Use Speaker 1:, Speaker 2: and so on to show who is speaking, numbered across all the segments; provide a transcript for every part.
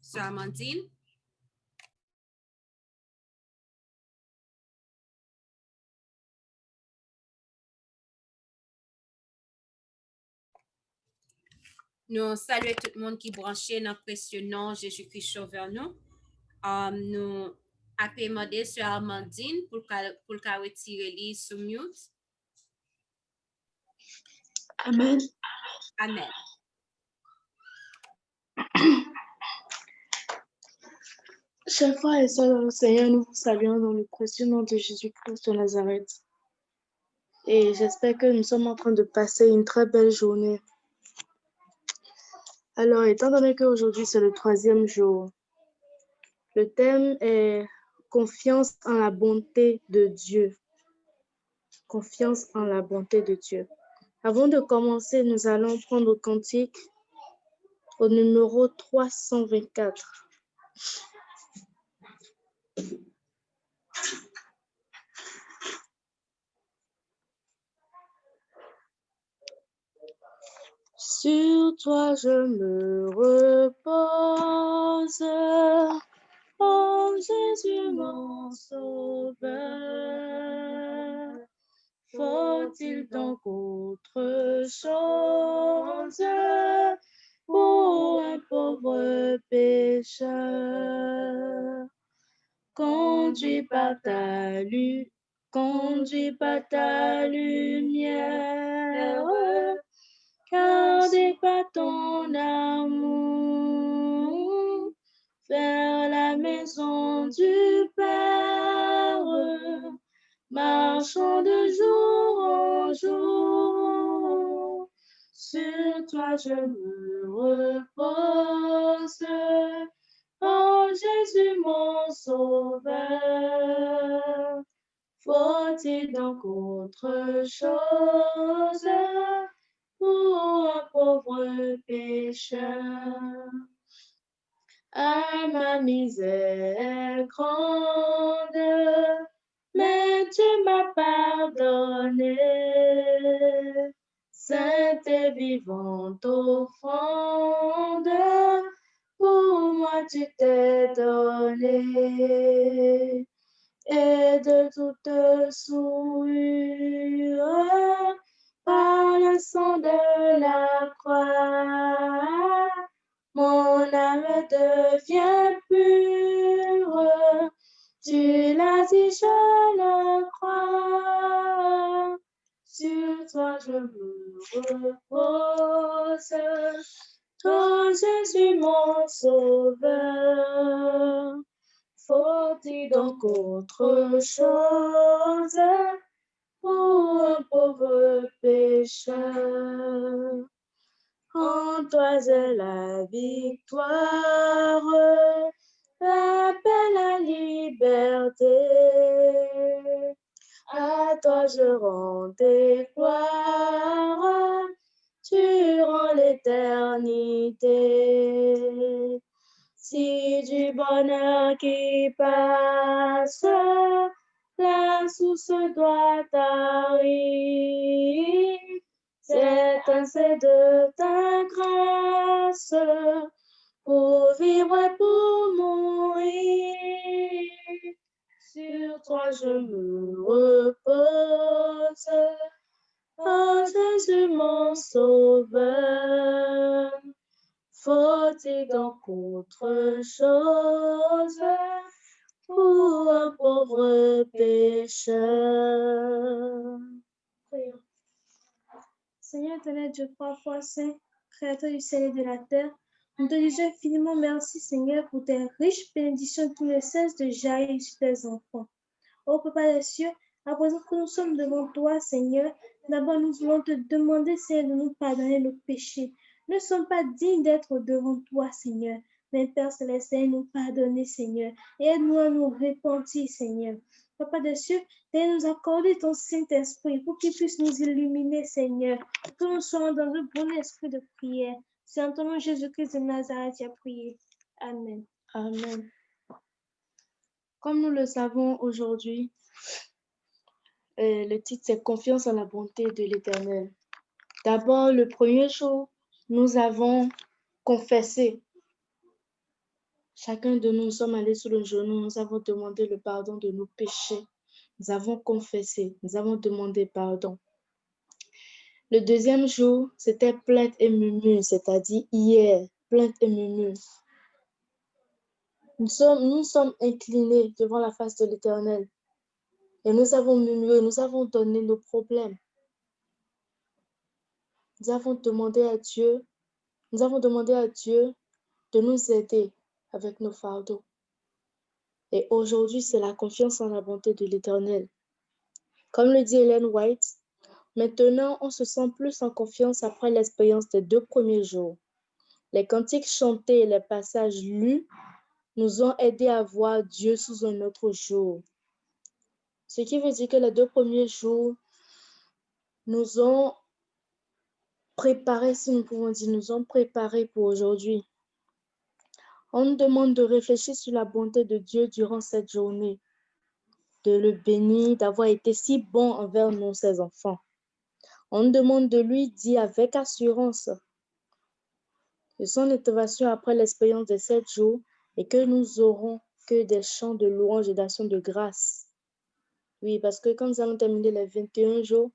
Speaker 1: Sœur Amandine? Nous saluons tout le monde qui est branché dans le précieux nom Jésus-Christ Sauveur nous. Nous avons demandé Sœur Amandine pour qu'elle retire les sous mute.
Speaker 2: Amen.
Speaker 1: Amen.
Speaker 2: Chers frères et sœurs dans le Seigneur, nous vous saluons dans le précieux nom de Jésus-Christ de Nazareth. Et j'espère que nous sommes en train de passer une très belle journée. Alors, étant donné qu'aujourd'hui c'est le 3e jour, le thème est confiance en la bonté de Dieu. Confiance en la bonté de Dieu. Avant de commencer, nous allons prendre le cantique au numéro 324. Sur toi je me repose, oh Jésus mon sauveur. Faut-il donc autre chose pour un pauvre pécheur? Conduit par ta lumière, gardé par ton amour, vers la maison du Père, marchons de jour en jour. Sur toi je me repose, oh Jésus mon sauveur. Faut-il donc autre chose pour un pauvre pécheur? À ma misère grande, mais tu m'as pardonné. Sainte et vivante offrande, pour moi tu t'es donné. Et de toute souillure, par le sang de la croix, mon âme devient pure. Tu l'as dit, je le crois. Sur toi je me repose, toi Jésus mon sauveur. Faut-il donc autre chose pour un pauvre pécheur? En toi est la victoire, la paix, la liberté. À toi je rends des gloires, tu rends l'éternité. Si du bonheur qui passe, la source doit tarir. C'est un c'est de ta grâce, pour vivre et pour mourir. Sur toi je me repose, oh Jésus mon sauveur. Faut-il donc autre chose pour un pauvre pécheur? Prions. Seigneur éternel, Dieu parfois saint, créateur du ciel et de la terre, nous te disons infiniment merci, Seigneur, pour tes riches bénédictions qui ne cessent de jaillir sur tes enfants. Ô Papa des cieux, à présent que nous sommes devant toi, Seigneur, d'abord nous voulons te demander, Seigneur, de nous pardonner nos péchés. Nous ne sommes pas dignes d'être devant toi, Seigneur. Mais Père Céleste, nous pardonner, Seigneur, et aide-nous à nous repentir, Seigneur. Papa des cieux, viens nous accorder ton Saint-Esprit pour qu'il puisse nous illuminer, Seigneur, pour que nous soyons dans un bon esprit de prière. C'est en ton nom Jésus-Christ de Nazareth, j'ai prié. Amen. Amen. Comme nous le savons aujourd'hui, le titre c'est Confiance en la bonté de l'Éternel. D'abord, le premier jour, nous avons confessé. Chacun de nous sommes allés sur le genou, nous avons demandé le pardon de nos péchés. Nous avons confessé, nous avons demandé pardon. Le deuxième jour, c'était plainte et murmure, c'est-à-dire hier, plainte et murmure. Nous sommes inclinés devant la face de l'Éternel et nous avons murmuré, nous avons donné nos problèmes. Nous avons demandé à Dieu de nous aider avec nos fardeaux. Et aujourd'hui, c'est la confiance en la bonté de l'Éternel. Comme le dit Ellen White, maintenant, on se sent plus en confiance après l'expérience des 2 premiers jours. Les cantiques chantés et les passages lus nous ont aidés à voir Dieu sous un autre jour. Ce qui veut dire que les 2 premiers jours nous ont préparés, si nous pouvons dire, nous ont préparés pour aujourd'hui. On nous demande de réfléchir sur la bonté de Dieu durant cette journée, de le bénir, d'avoir été si bon envers nous, ses enfants. On nous demande de lui dire avec assurance de son intervention après l'expérience des 7 jours et que nous aurons que des chants de louange et d'action de grâce. Oui, parce que quand nous allons terminer les 21 jours,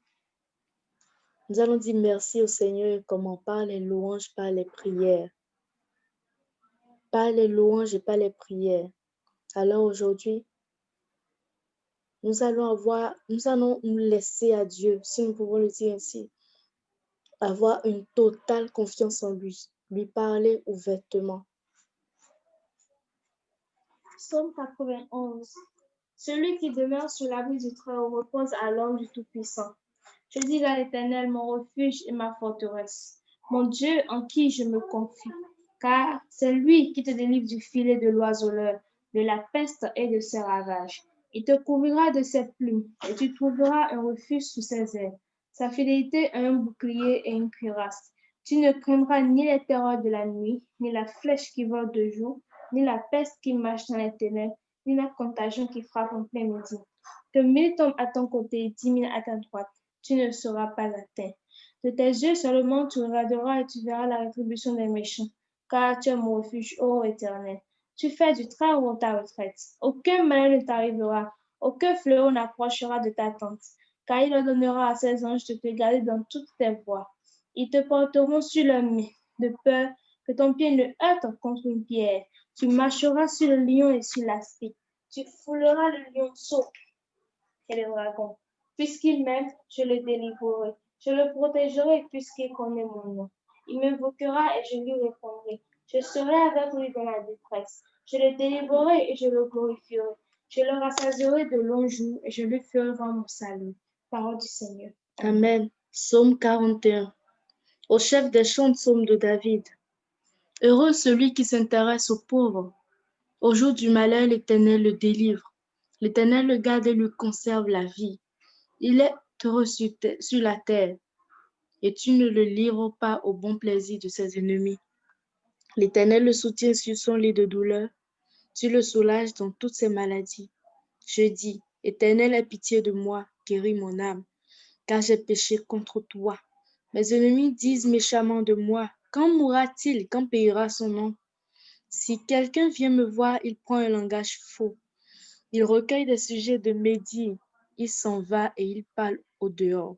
Speaker 2: nous allons dire merci au Seigneur comment par les louanges, par les prières. Par les louanges et par les prières. Alors aujourd'hui, nous allons nous laisser à Dieu, si nous pouvons le dire ainsi, avoir une totale confiance en lui parler ouvertement. Psaume 91. Celui qui demeure sous l'abri du Très-Haut repose à l'ombre du Tout-Puissant. Je dis à l'Éternel, mon refuge et ma forteresse, mon Dieu en qui je me confie, car c'est lui qui te délivre du filet de l'oiseleur, de la peste et de ses ravages. Il te couvrira de ses plumes, et tu trouveras un refuge sous ses ailes. Sa fidélité est un bouclier et une cuirasse. Tu ne craindras ni les terreurs de la nuit, ni la flèche qui vole de jour, ni la peste qui marche dans les ténèbres, ni la contagion qui frappe en plein midi. Que 1000 tombent à ton côté et 10 000 à ta droite, tu ne seras pas atteint. De tes yeux seulement tu regarderas et tu verras la rétribution des méchants, car tu es mon refuge, ô Éternel. Tu fais du très haut ta retraite. Aucun malheur ne t'arrivera, aucun fléau n'approchera de ta tente, car il ordonnera à ses anges de te garder dans toutes tes voies. Ils te porteront sur leurs mains, de peur que ton pied ne heurte contre une pierre. Tu marcheras sur le lion et sur l'aspic. Tu fouleras le lionceau et le dragon. Puisqu'il m'aime, je le délivrerai. Je le protégerai puisqu'il connaît mon nom. Il m'invoquera et je lui répondrai. Je serai avec lui dans la détresse. Je le délivrerai et je le glorifierai. Je le rassasierai de longs jours et je lui ferai voir mon salut. Parole du Seigneur. Amen. Psaume 41. Au chef des chants, psaume de David. Heureux celui qui s'intéresse aux pauvres. Au jour du malheur, l'Éternel le délivre. L'Éternel le garde et lui conserve la vie. Il est heureux sur la terre, et tu ne le livres pas au bon plaisir de ses ennemis. L'Éternel le soutient sur son lit de douleur. Tu le soulages dans toutes ses maladies. Je dis, Éternel, aie pitié de moi, guéris mon âme, car j'ai péché contre toi. Mes ennemis disent méchamment de moi, quand mourra-t-il, quand payera son nom? Si quelqu'un vient me voir, il prend un langage faux. Il recueille des sujets de médire. Il s'en va et il parle au dehors.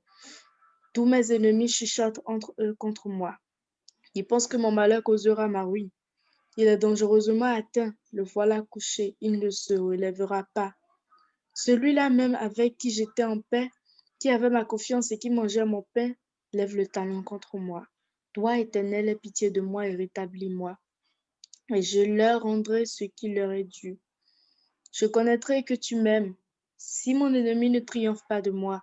Speaker 2: Tous mes ennemis chuchotent entre eux contre moi. Ils pensent que mon malheur causera ma ruine. Il est dangereusement atteint. Le voilà couché. Il ne se relèvera pas. Celui-là même avec qui j'étais en paix, qui avait ma confiance et qui mangeait mon pain, lève le talon contre moi. Toi, Éternel, aie pitié de moi et rétablis-moi. Et je leur rendrai ce qui leur est dû. Je connaîtrai que tu m'aimes. Si mon ennemi ne triomphe pas de moi,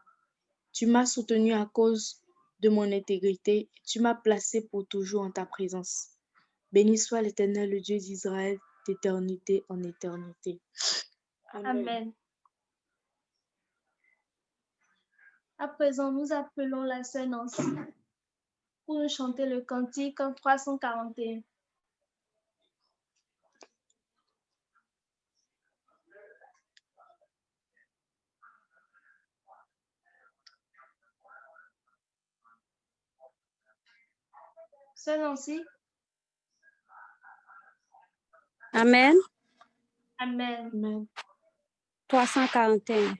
Speaker 2: tu m'as soutenu à cause de mon intégrité et tu m'as placé pour toujours en ta présence. Béni soit l'Éternel, le Dieu d'Israël, d'éternité en éternité. Amen. À présent, nous appelons la sœur Nancy pour nous chanter le cantique 341. Sœur Nancy?
Speaker 3: Amen.
Speaker 2: Amen.
Speaker 4: Amen.
Speaker 3: 341.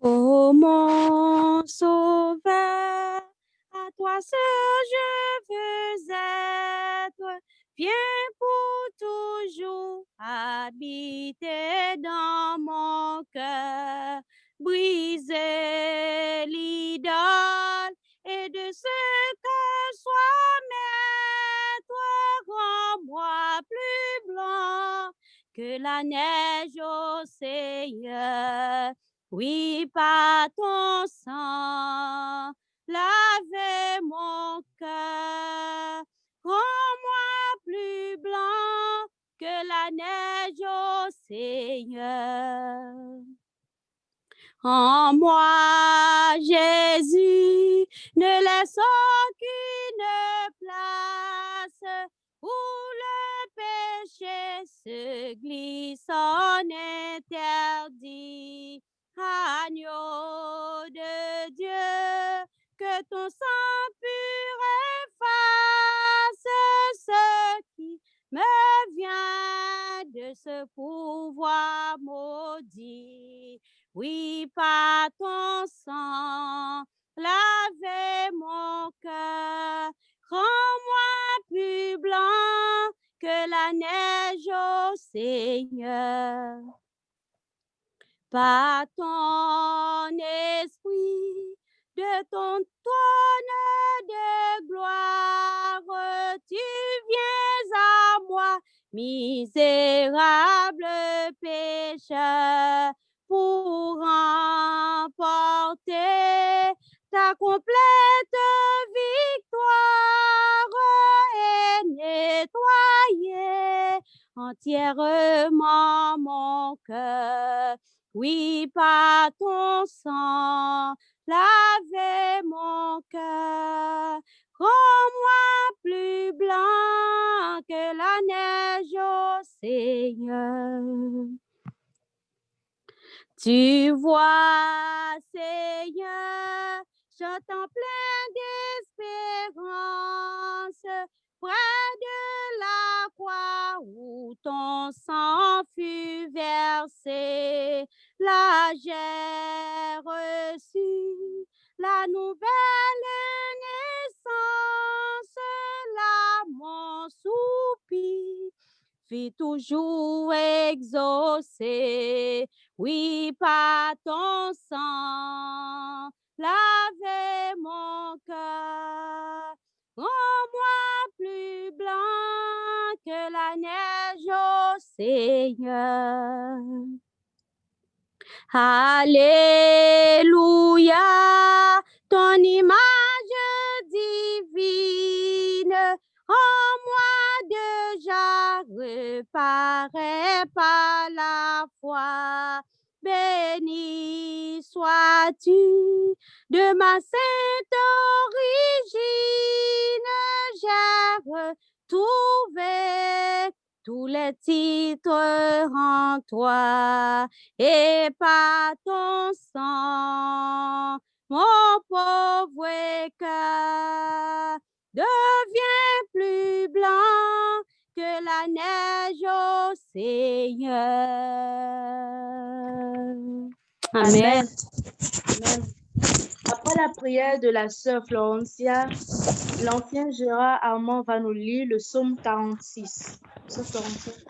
Speaker 3: Ô mon sauveur, à toi seul je veux être. Viens pour toujours habiter dans mon cœur. Briser l'idole et de ce que soit maître, rends-moi plus blanc que la neige au Seigneur. Oui, par ton sang, lavez mon cœur. Rends-moi plus blanc que la neige au Seigneur. En moi, Jésus, ne laisse aucune place où le péché se glisse en interdit. Agneau de Dieu, que ton sang pur efface ce qui me vient de ce pouvoir maudit. Oui, par ton sang, lavez mon cœur, rends-moi plus blanc que la neige au Seigneur. Par ton esprit, de ton trône de gloire, tu viens à moi, misérable pécheur, pour remporter ta complète victoire et nettoyer entièrement mon cœur. Oui, par ton sang, lavez mon cœur. Rends-moi plus blanc que la neige au Seigneur. Tu vois, Seigneur, j'entends plein d'espérance près de la croix où ton sang fut versé. Là, j'ai reçu la nouvelle naissance, là, mon soupir fit toujours exaucer. Oui, par ton sang, lavez mon cœur. Rends-moi plus blanc que la neige au Seigneur. Alléluia, ton image divine en moi déjà reparaît par la foi. Béni sois-tu de ma sainte origine, j'ai retrouvé tous les titres en toi et par ton sang, mon pauvre cœur devient plus blanc que la neige au Seigneur. Amen.
Speaker 4: Amen. Après la prière de la sœur Florencia, l'ancien Gérard Armand va nous lire le psaume 46. Psaume 46.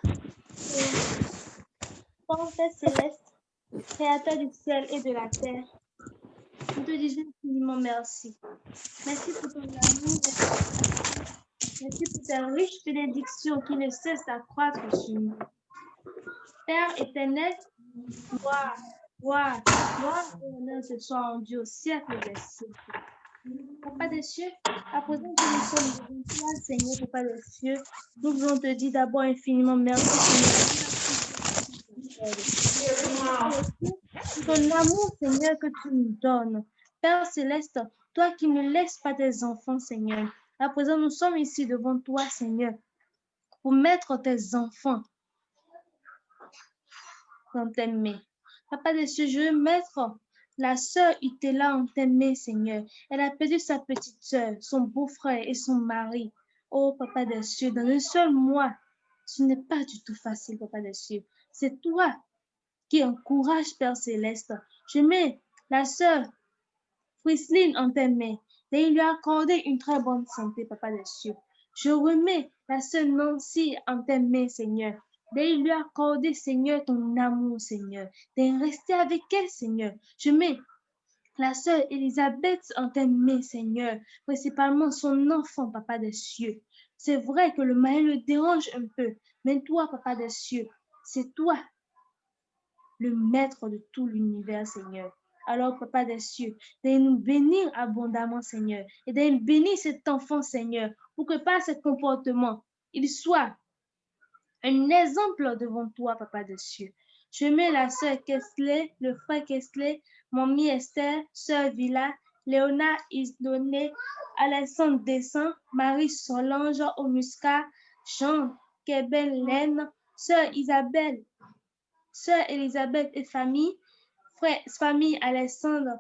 Speaker 2: Père céleste, Créateur du ciel et de la terre, nous te disons infiniment merci. Merci pour ton amour, merci pour ta riche bénédiction qui ne cesse d'accroître sur nous. Père éternel, gloire et honneur ce soit rendu au siècle des siècles. Papa des cieux, à présent que nous sommes devant toi, Seigneur, Papa des cieux, nous voulons te dire d'abord infiniment merci, Seigneur. Ton amour, Seigneur, que tu nous donnes. Père céleste, toi qui ne laisses pas tes enfants, Seigneur. À présent, nous sommes ici devant toi, Seigneur, pour mettre tes enfants dans tes mains. Papa des cieux, je veux mettre la sœur Itela en tes mains, Seigneur. Elle a perdu sa petite sœur, son beau-frère et son mari. Oh, Papa des cieux, dans un seul mois, Ce n'est pas du tout facile, Papa des cieux. C'est toi qui encourage, Père Céleste. Je mets la sœur Friseline en tes mains et il lui a accordé une très bonne santé, Papa des cieux. Je remets la sœur Nancy en tes mains, Seigneur. Et il lui a accordé, Seigneur, ton amour, Seigneur. De rester avec elle, Seigneur. Je mets la sœur Elisabeth en tes mains, Seigneur, principalement son enfant, Papa des cieux. C'est vrai que le mal le dérange un peu, mais toi, Papa des cieux, c'est toi le maître de tout l'univers, Seigneur. Alors, Papa des cieux, de nous bénir abondamment, Seigneur, et de bénir cet enfant, Seigneur, pour que par ce comportement, il soit un exemple devant toi, Papa des cieux. Je mets la sœur Kesley, le frère Kesley, mamie Esther, sœur Villa, Léona Isdoné, Alexandre Descent, Marie Solange Omusca, Jean Keben Laine, sœur Isabelle, sœur Elisabeth et famille, frère, famille Alexandre,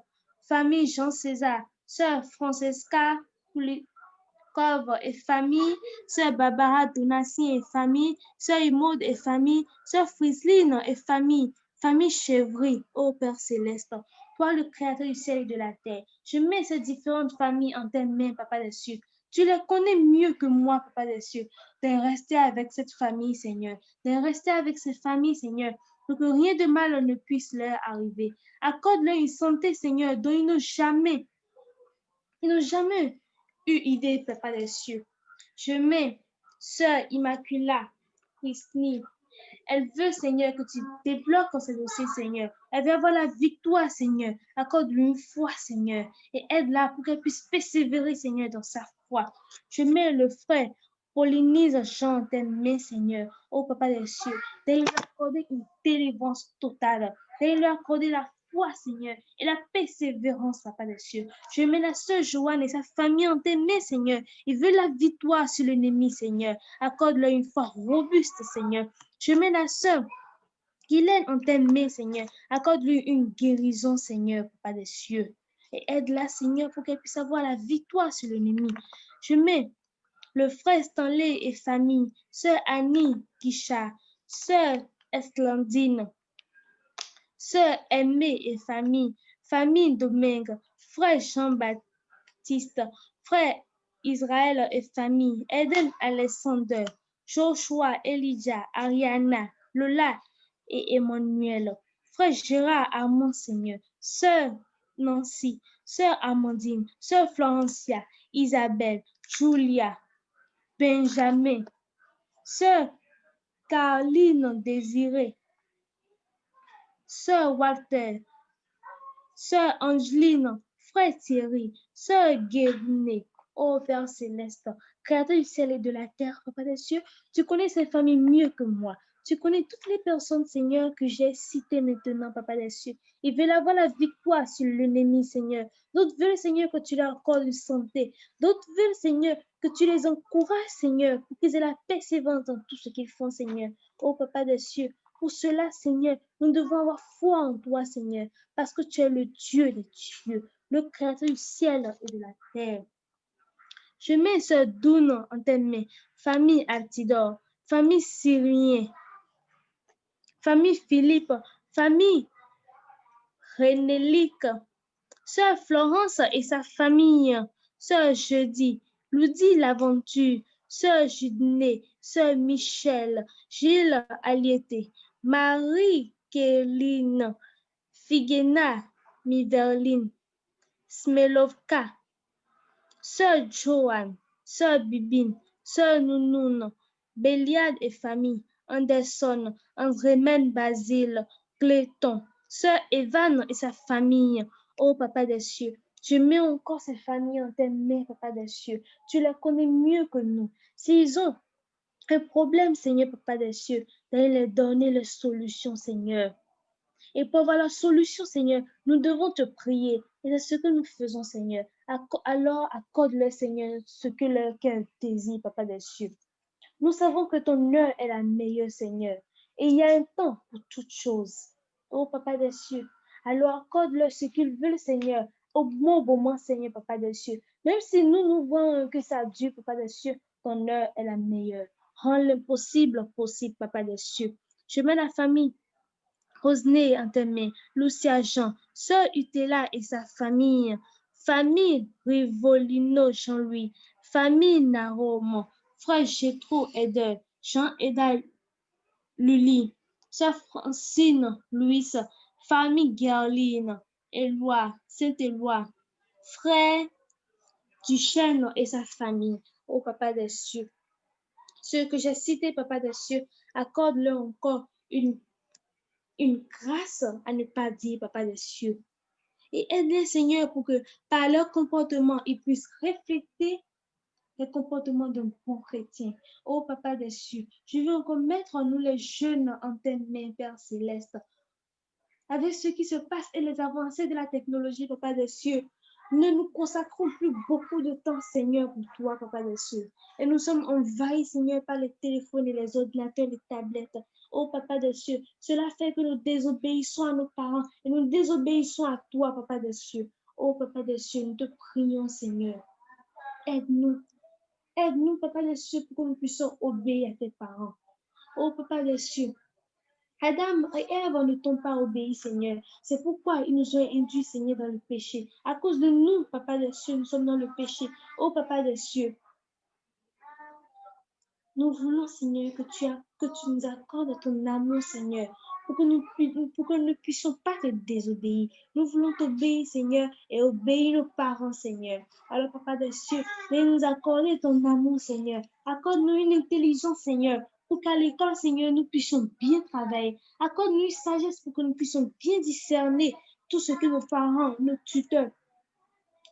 Speaker 2: famille Jean César, sœur Francesca Kulikov et famille, sœur Barbara Donatien et famille, sœur Maud et famille, sœur Friseline et famille, famille Chevry, ô Père Céleste, toi le Créateur du ciel et de la terre, je mets ces différentes familles en tes mains, Papa des cieux. Tu les connais mieux que moi, Papa des cieux, de rester avec cette famille, Seigneur, de rester avec ces familles, Seigneur, pour que rien de mal ne puisse leur arriver. Accorde-leur une santé, Seigneur, dont ils n'ont jamais eu idée, Papa des cieux. Je mets Sœur Immaculata Christine. Elle veut, Seigneur, que tu débloques ce dossier, Seigneur. Elle veut avoir la victoire, Seigneur. Accorde-lui une foi, Seigneur. Et aide-la pour qu'elle puisse persévérer, Seigneur, dans sa foi. Je mets le frère Paulinise Jean en tes mains, Seigneur. Oh, Papa des cieux. D'aller lui accorder une délivrance totale. D'aller lui accorder la foi, Seigneur, et la persévérance, Papa des cieux. Je mets la sœur Joanne et sa famille en tes mains, Seigneur. Il veut la victoire sur l'ennemi, Seigneur. Accorde-leur une foi robuste, Seigneur. Je mets la sœur Guylaine en tes mains, Seigneur. Accorde-lui une guérison, Seigneur, Papa des cieux. Et aide-la, Seigneur, pour qu'elle puisse avoir la victoire sur l'ennemi. Je mets le frère Stanley et famille, sœur Annie Guichard, sœur Eslandine, sœur Aimée et famille, famille Domingue, frère Jean-Baptiste, frère Israël et famille, Eden Alexander, Joshua, Elijah, Ariana, Lola et Emmanuel, frère Gérard Armand Seigneur, sœur Nancy, sœur Amandine, sœur Florencia, Isabelle, Julia, Benjamin, sœur Caroline Désirée, sœur Walter, sœur Angeline, frère Thierry, sœur Guérinée, ô Père Céleste, Créateur du ciel et de la terre, Papa des cieux, tu connais ces familles mieux que moi. Tu connais toutes les personnes, Seigneur, que j'ai citées maintenant, Papa des cieux. Ils veulent avoir la victoire sur l'ennemi, Seigneur. D'autres veulent, Seigneur, que tu leur accordes une santé. D'autres veulent, Seigneur, que tu les encourages, Seigneur, pour qu'ils aient la persévérance dans tout ce qu'ils font, Seigneur. Ô Papa des cieux, pour cela, Seigneur, nous devons avoir foi en toi, Seigneur, parce que tu es le Dieu des dieux, le Créateur du ciel et de la terre. Je mets ce Doune en tes mains, famille Altidor, famille Syrien, famille Philippe, famille Renélique, sœur Florence et sa famille, sœur Jeudi, Ludi l'Aventure, sœur Judnée, sœur Michel, Gilles Aliété, Marie Kéline, Figena Miverline, Smelovka, sœur Joanne, sœur Bibine, sœur Nounoun, Béliade et famille, Anderson, Andrémen Basile, Cléton, sœur Evan et sa famille, ô Papa des cieux, je mets encore ces familles en tes mains, Papa des cieux. Tu les connais mieux que nous. S'ils ont un problème, Seigneur, Papa des cieux, d'aller leur donner la solution, Seigneur. Et pour avoir la solution, Seigneur, nous devons te prier. Et c'est ce que nous faisons, Seigneur. Alors, accorde-leur, Seigneur, ce que leur cœur désire, Papa des cieux. Nous savons que ton heure est la meilleure, Seigneur. Et il y a un temps pour toutes choses. Oh, Papa des cieux. Alors, accorde-leur ce qu'ils veulent, Seigneur. Au bon moment, Seigneur, Papa des cieux. Même si nous voyons que ça dure, Papa des cieux, ton heure est la meilleure. Rends l'impossible possible, Papa des cieux. Je mets la famille Rosnay en tes mains, Lucia Jean, Sœur Utela et sa famille, famille Rivolino Jean-Louis, famille Naromo, frère Gétro Eder, Jean Eda Luli, Sœur Francine Louise, famille Gerline, Éloi, Saint-Éloi, frère Duchesne et sa famille, ô Papa des cieux. Ceux que j'ai cités, Papa des cieux, accorde-leur encore une grâce à ne pas dire, Papa des cieux. Et aide-les, Seigneur, pour que par leur comportement, ils puissent refléter le comportement d'un bon chrétien. Oh, Papa des cieux, je veux encore mettre en nous les jeunes en tes mains, Père céleste. Avec ce qui se passe et les avancées de la technologie, Papa des cieux, ne nous consacrons plus beaucoup de temps, Seigneur, pour toi, Papa des cieux. Et nous sommes envahis, Seigneur, par les téléphones et les ordinateurs, les tablettes. Oh, Papa des cieux, cela fait que nous désobéissons à nos parents et nous désobéissons à toi, Papa des cieux. Oh, Papa des cieux, nous te prions, Seigneur. Aide-nous. Aide-nous, Papa des cieux, pour que nous puissions obéir à tes parents. Oh, Papa des cieux, Adam et Ève ne t'ont pas obéi, Seigneur. C'est pourquoi ils nous ont induits, Seigneur, dans le péché. À cause de nous, Papa des cieux, nous sommes dans le péché. Oh, Papa des cieux, nous voulons, Seigneur, que tu nous accordes ton amour, Seigneur, pour que nous ne puissions pas te désobéir. Nous voulons t'obéir, Seigneur, et obéir nos parents, Seigneur. Alors, Papa des cieux, viens nous accorder ton amour, Seigneur. Accorde-nous une intelligence, Seigneur, pour qu'à l'école, Seigneur, nous puissions bien travailler. Accorde-nous une sagesse pour que nous puissions bien discerner tout ce que nos parents, nos tuteurs,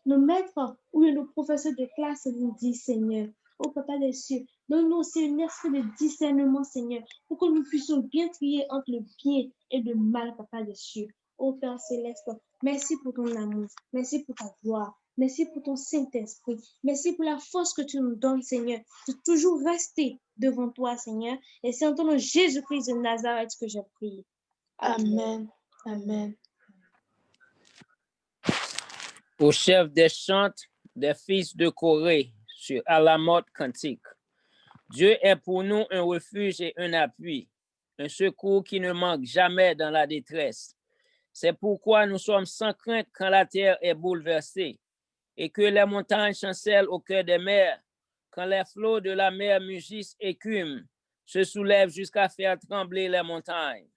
Speaker 2: nos maîtres ou nos professeurs de classe nous disent, Seigneur. Oh, Papa des cieux, donne-nous aussi un esprit de discernement, Seigneur, pour que nous puissions bien trier entre le bien et le mal, Papa des cieux. Oh, Père céleste, merci pour ton amour, merci pour ta gloire, merci pour ton Saint-Esprit, merci pour la force que tu nous donnes, Seigneur, de toujours rester devant toi, Seigneur. Et c'est en ton nom Jésus-Christ de Nazareth que j'ai prié.
Speaker 4: Amen. Amen.
Speaker 5: Au chef des chantes des fils de Corée sur Alamot Cantique. Dieu est pour nous un refuge et un appui, un secours qui ne manque jamais dans la détresse. C'est pourquoi nous sommes sans crainte quand la terre est bouleversée et que les montagnes chancellent au cœur des mers, quand les flots de la mer mugissent et écument, se soulèvent jusqu'à faire trembler les montagnes.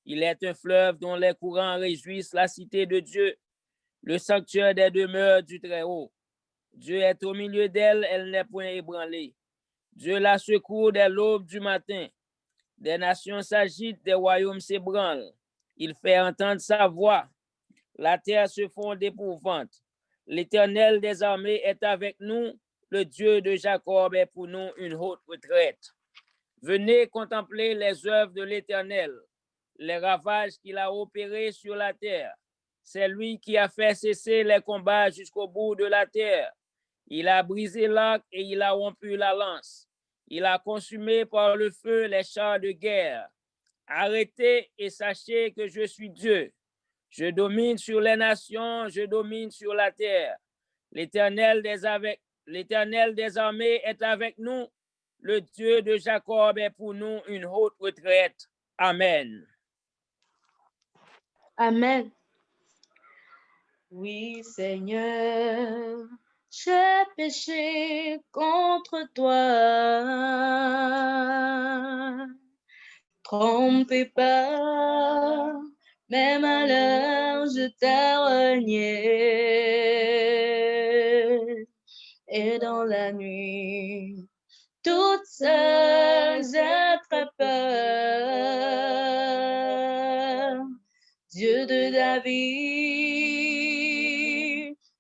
Speaker 5: Il est un fleuve dont les courants réjouissent la cité de Dieu, le sanctuaire des demeures du Très-Haut. Dieu est au milieu d'elle, elle n'est point ébranlée. Dieu la secourt dès l'aube du matin. Des nations s'agitent, des royaumes s'ébranlent. Il fait entendre sa voix. La terre se fond d'épouvante. L'Éternel des armées est avec nous. Le Dieu de Jacob est pour nous une haute retraite. Venez contempler les œuvres de l'Éternel, les ravages qu'il a opérés sur la terre. C'est lui qui a fait cesser les combats jusqu'au bout de la terre. Il a brisé l'arc et il a rompu la lance. Il a consumé par le feu les chars de guerre. Arrêtez et sachez que je suis Dieu. Je domine sur les nations, je domine sur la terre. L'Éternel des armées est avec nous. Le Dieu de Jacob est pour nous une haute retraite. Amen.
Speaker 4: Amen. Oui, Seigneur, j'ai péché contre toi. Trompé par mes malheurs, je t'ai renié. Et dans la nuit, toute seule, j'ai très peur. Dieu de David,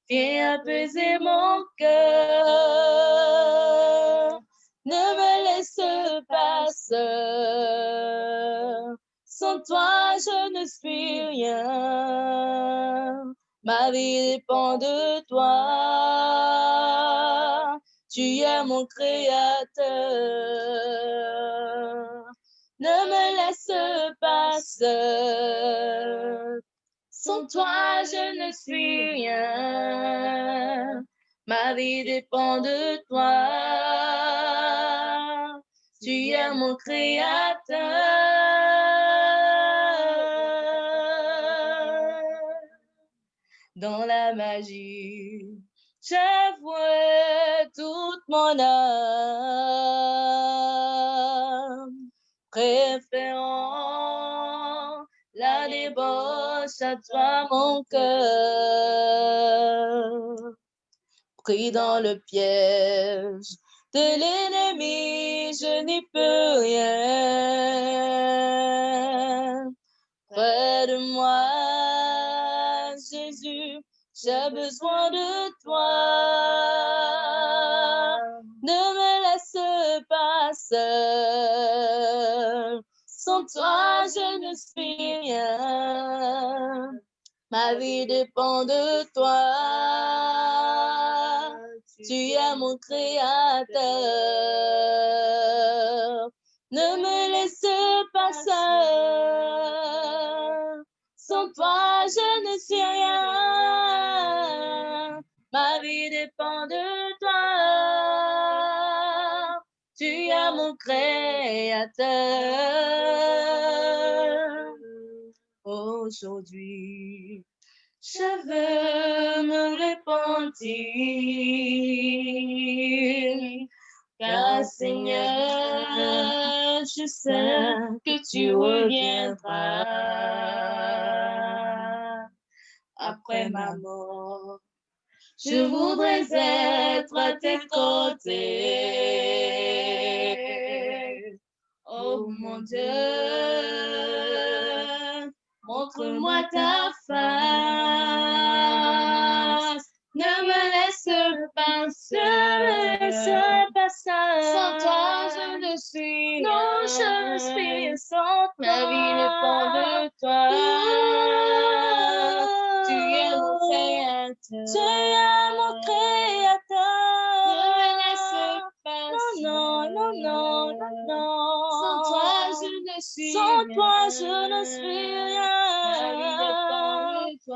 Speaker 4: viens apaiser mon cœur. Ne me laisse pas seul. Sans toi, je ne suis rien. Ma vie dépend de toi. Tu es mon créateur. Ne me laisse pas seul. Sans toi, je ne suis rien. Ma vie dépend de toi. Tu es mon créateur. Dans la magie, j'avoue toute mon âme, préférant la débauche à toi, mon cœur. Pris dans le piège de l'ennemi, je n'y peux rien. Près de moi, Jésus, j'ai besoin de toi. Ne me laisse pas seul. Sans toi, je ne suis rien. Ma vie dépend de toi. Tu es mon créateur. Ne me laisse pas seul. Sans toi, je ne suis rien. Ma vie dépend de toi. Tu es mon créateur. Aujourd'hui, je veux me repentir. Car Seigneur, je sais que tu reviendras après ma mort. Je voudrais être à tes côtés. Oh mon Dieu, montre-moi ta face. Ne me laisse pas seul. Sans toi, je ne suis non, je ne suis sans toi. Ma vie dépend de toi. Tu es mon créateur. Tu es mon créateur. Ne me laisse pas seul. Non. Sans toi, je ne suis rien. Sans toi, je ne suis rien.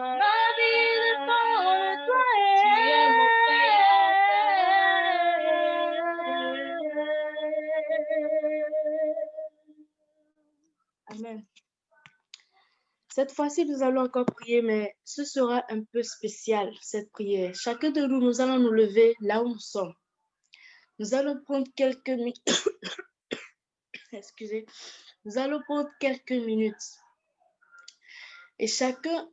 Speaker 4: Ma vie dépend de toi. Tu es mon créateur. Amen. Cette fois-ci, nous allons encore prier, mais ce sera un peu spécial, cette prière. Chacun de nous, nous allons nous lever là où nous sommes. Nous allons prendre quelques minutes. Excusez. Nous allons prendre quelques minutes. Et chacun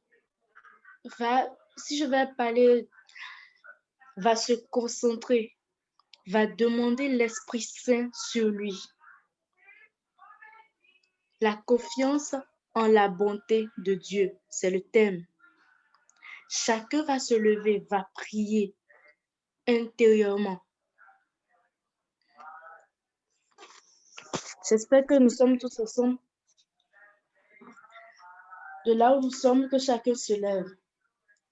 Speaker 4: va, si je vais parler, va se concentrer, va demander l'Esprit Saint sur lui. La confiance en la bonté de Dieu, c'est le thème. Chacun va se lever, va prier intérieurement. J'espère que nous sommes tous ensemble. De là où nous sommes, que chacun se lève.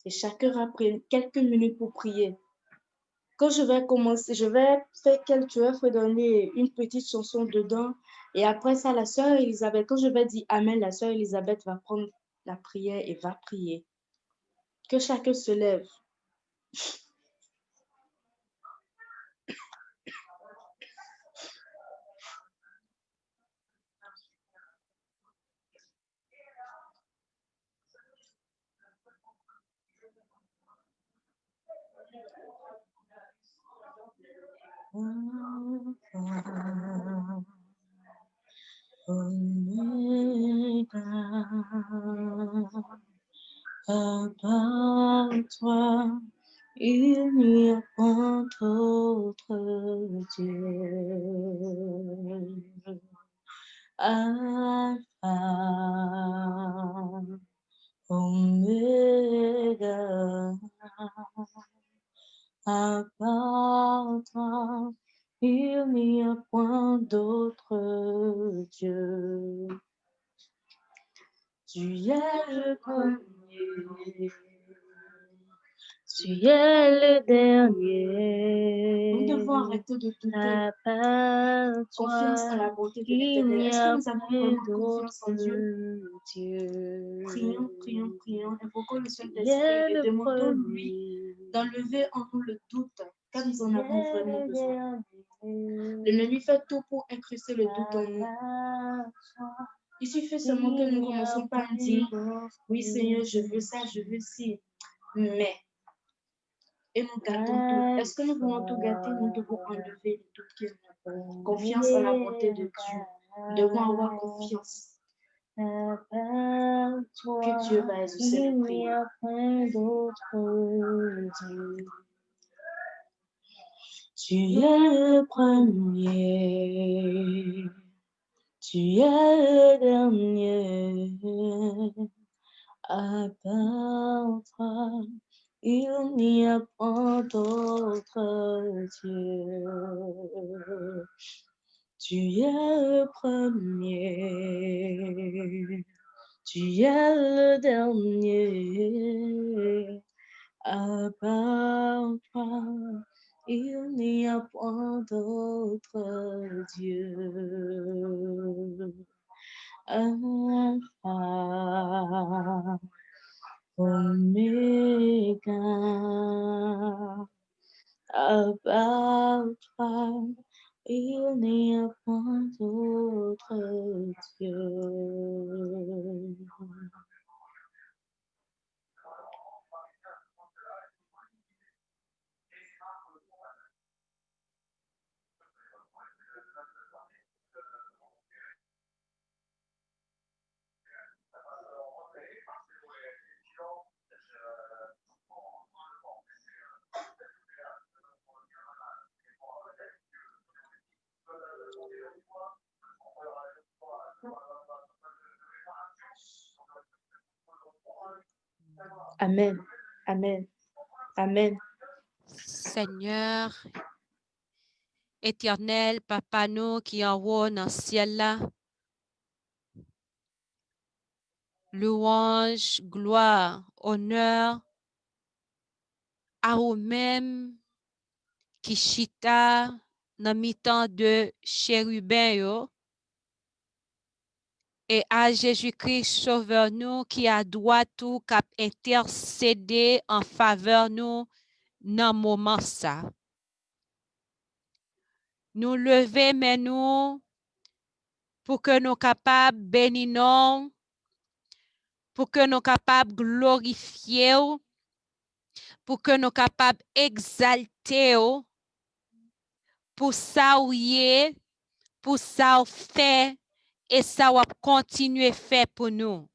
Speaker 4: Et chacun va prendre quelques minutes pour prier. Quand je vais commencer, je vais faire redonner une petite chanson dedans. Et après ça, la sœur Elisabeth, quand je vais dire Amen, la sœur Elisabeth va prendre la prière et va prier. Que chacun se lève. À part toi, il n'y a pas d'autre Dieu. Alpha, Oméga, à part toi, il n'y a point d'autre Dieu. Tu es le premier, tu es le dernier. Nous devons arrêter de douter. À part confiance en la bonté de l'Éternel. Est-ce que nous avons vraiment confiance en Dieu? Prions. Invoquons le Saint-Esprit et demandons-lui d'enlever en nous le doute, car nous en avons vraiment besoin. L'ennemi fait tout pour incruster le doute en nous. Il suffit seulement que nous commençons par dire, oui Seigneur, je veux ça, je veux ci. Mais, et nous gâtons tout. Est-ce que nous voulons tout gâter? Nous devons enlever le doute qui est en nous. Confiance en la bonté de Dieu. Nous devons avoir confiance que Dieu va exaucer nos prières. Tu es le premier, tu es le dernier, à part toi, il n'y a pas d'autre Dieu. Tu es le premier, tu es le dernier, à part toi, il n'y a point d'autre Dieu. Alpha, Oméga, à part toi, il n'y a point d'autre Dieu. Amen. Amen. Amen.
Speaker 3: Seigneur, éternel, Papa nous qui en haut dans le ciel là, louange, gloire, honneur à vous-même qui chita dans mi-temps de chérubin yo, et à Jésus-Christ sauveur nous qui a droit tout cap intercéder en faveur nous dans moment ça. Nous lever mais nous pour que nous capables bénir nous, pour que nous capables glorifier, pour que nous capables exalter, pour ça ou y pour ça ou fait et ça va continuer faire pour nous.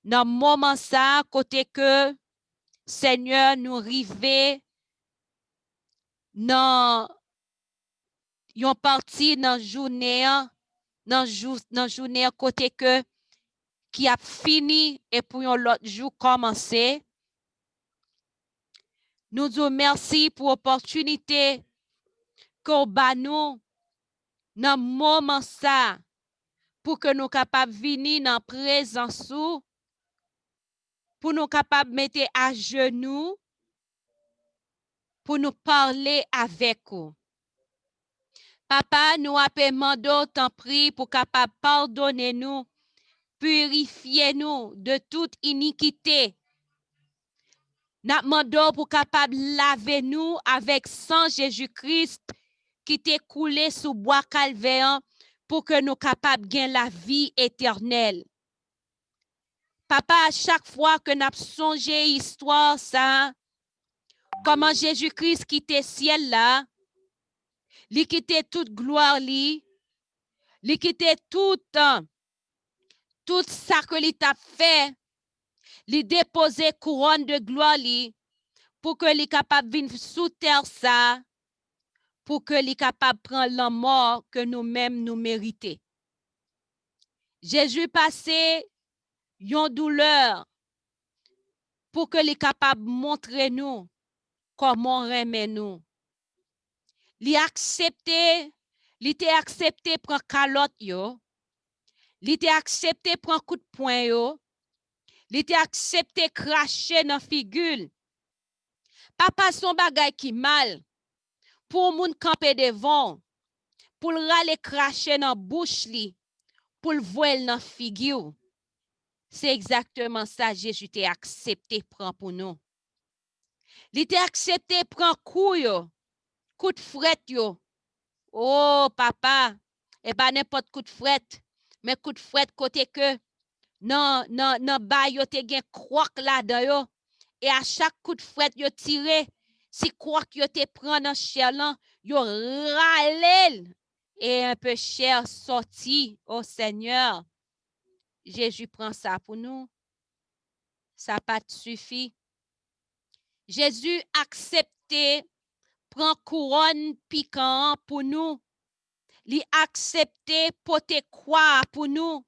Speaker 3: Dans le moment ça, côté que Seigneur nous rive dans yon parti dans journée dans journée côté que qui a fini et pour yon l'autre jour commencer. Nous disons merci pour l'opportunité qu'on ba nous dans moment ça pour que nous capables venir dans présence ou pour nous capables mettre à genoux pour nous parler avec vous. Papa, nous appelons t'en prie pour capable pardonner nous, purifier nous de toute iniquité. Nous demandons pour capable laver nous avec sang Jésus-Christ qui t'est coulé sous bois calvaire pour que nous capables gagner la vie éternelle. Papa, à chaque fois que nous songé histoire ça, comment Jésus-Christ quittait ciel là, il quittait toute gloire li, il quittait tout ça que il t'a fait, il déposait couronne de gloire li pour que il capable venir sous terre ça, pour que il capable prendre la mort que nous-mêmes nous méritons. Jésus passait une douleur pour que il capable montrer nous comment aimer nous. Il accepté, il était accepté prendre calotte yo, il était accepté prendre coup de poing yo, il était accepté cracher dans figure. Papa son bagay qui mal pour moun camper devant, pour râler cracher dans bouche li, pour voler dans figure. C'est exactement ça Jésus t'a accepté prendre pour nous. Il t'a accepté prendre coup de fret yo, Oh, papa, et pas n'importe coup de fret, mais coup de fret côté que, non, ba yo te gen croque là-dedans yo. Et à chaque coup de fret yo tiré, si croque yo te prend dans chair là, yo râle. Et un peu chair sorti, oh Seigneur. Jésus prend ça pour nous. Ça pas suffit. Jésus accepté, prend couronne piquant pour nous. Li accepté porter croix pour nous.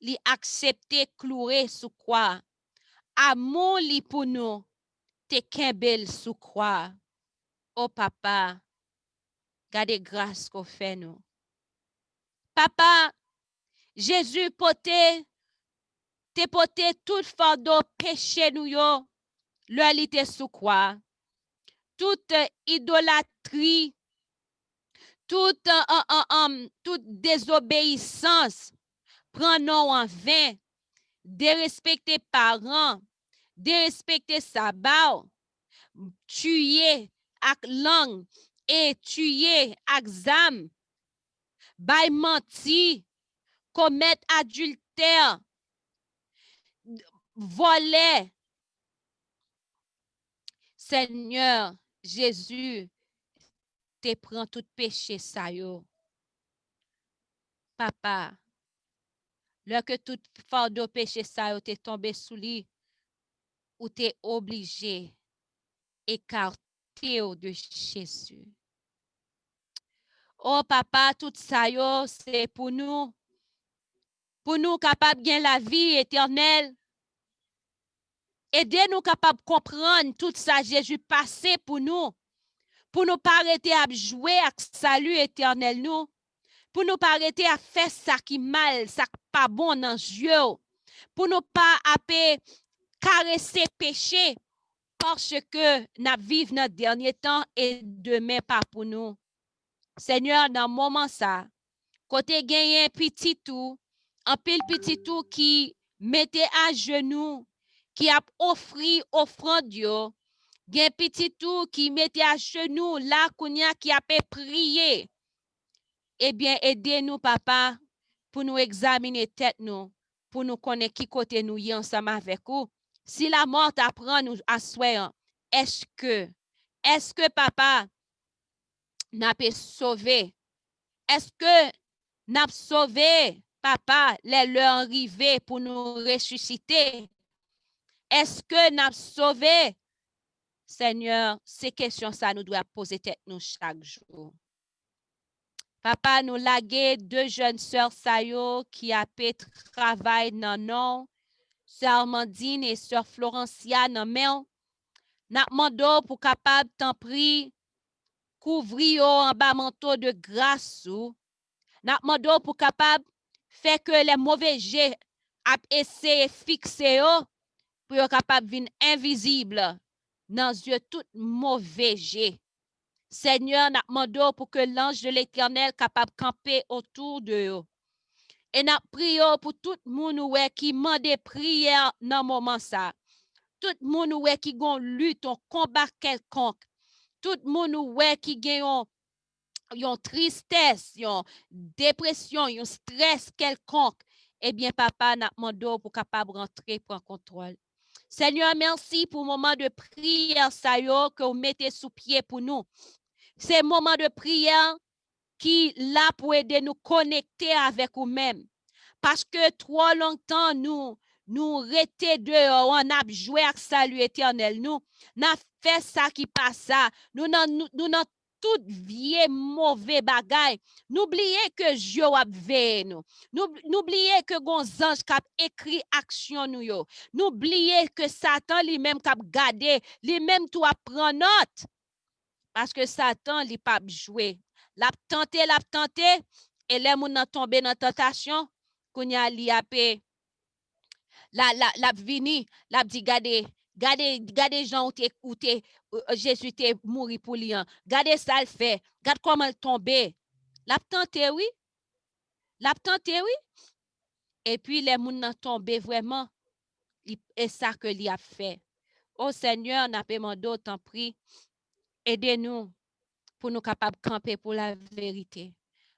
Speaker 3: Li accepté clouer sous croix. Amour li pour nous. Te kembel sous croix. Oh papa, gardez grâce qu'on fait nous. Papa, Jésus porté, te porté tout fardeau péché nous yo. Le li te sous croix. Toute idolâtrie, toute désobéissance, prend-nous en vain, dérespecter parents, dérespecter sabbat, tuer avec langue et tuer avec zam, bay menti, commettre adultère, voler. Seigneur Jésus, te prend tout péché ça yo. Papa, lorsque tout fardeau péché ça yo te tombé sous lui, ou t'es obligé écarter de Jésus. Oh papa, tout ça yo, c'est pour nous capables de gagner la vie éternelle. Aidez-nous capables de comprendre tout ça Jésus passé pour nous pas arrêter à jouer avec salut éternel nous, pour nous pas arrêter à faire ça qui mal, ça qui pas bon dans Dieu, pour nous pas caresser péché, parce que nous vivons notre dernier temps et demain pas pour nous. Seigneur, dans le moment ça, côté gagné petit tout, un pile petit tout qui mettait à genoux, qui a offert offrande Dieu, gen petit tout qui mettait à genoux là kounya qui a prié. Eh bien, aidez-nous papa pour nous examiner tête nous, pour nous connaître qui côté nous y ensemble avec vous. Si la mort apprend nous à soir, est-ce que papa n'a pas sauvé? Est-ce que n'a sauvé papa les leur arrivés pour nous ressusciter? Est-ce que n'a sauvé? Seigneur, ces questions ça nous doit poser tête nous chaque jour. Papa nous lagué deux jeunes sœurs Sayo qui a fait travail dans non, sœur Amandine et sœur Florencia dans men. N'a demandé pour capable t'en prie couvrir en bas manteau de grâce ou. N'a demandé pour capable faire que les mauvais jets a essayé fixer pour être capable de venir invisible dans yeux tout mauvais jet. Seigneur, n'a demandé pour que l'ange de l'Éternel capable de camper autour de eux. Et n'a prié pour tout le monde qui mande prière dans moment ça. Tout le monde qui gon lutte, un combat quelconque. Tout le monde qui gagne yon tristesse, yon dépression, yon stress quelconque. Eh bien, papa, n'a demandé pour capable rentrer prendre contrôle. Seigneur, merci pour le moment de prière ça yo que vous mettez sous pied pour nous. C'est un moment de prière qui là pour aider nous connecter avec nous-mêmes. Parce que trop longtemps nous rester dehors, on a joué avec salut éternel nous, n'a fait ça qui passe ça. Nous n'avons tout vieux mauvais bagay. N'oubliez que Dieu a veillé nous. N'oubliez que gon ange k'ap écrit action nous yo. N'oubliez que Satan lui-même k'ap gardé, lui-même tout a prend note. Parce que Satan li pas jouer. L'a tenté et les moun nan tombé dans tentation, kounya li apé la vini, la dit gade Jean ou te Jésus te mouri pour lui. Gade ça le fait. Gade comment il tombé. L'a tenté oui. L'a tenté oui. Et puis les moun nan tombé vraiment. Et ça que lui a fait. Oh Seigneur, n'a pas demandé autant pris. Aidez-nous. pour nous capables de camper pour la vérité.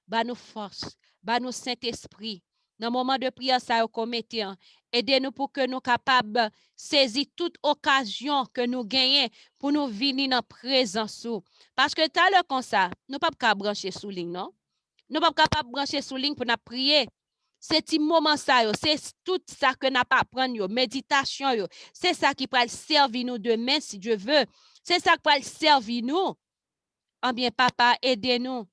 Speaker 3: Ba nous force, ba nous Saint-Esprit. Dans le moment de prière, ça qu'on mette, aidez-nous pour que nous capables de saisir toute occasion que nous gagnons pour nous venir dans la présence. Parce que tout à l'heure, comme ça, nous ne pouvons pas brancher sous ligne, non? Nous ne pouvons pas brancher sous ligne pour nous prier. C'est un moment ça, c'est tout ça que nous pas prendre, méditation, c'est ça qui va servir nous demain, si Dieu veut. C'est ça qui va servir nous. Eh bien, papa, aidez-nous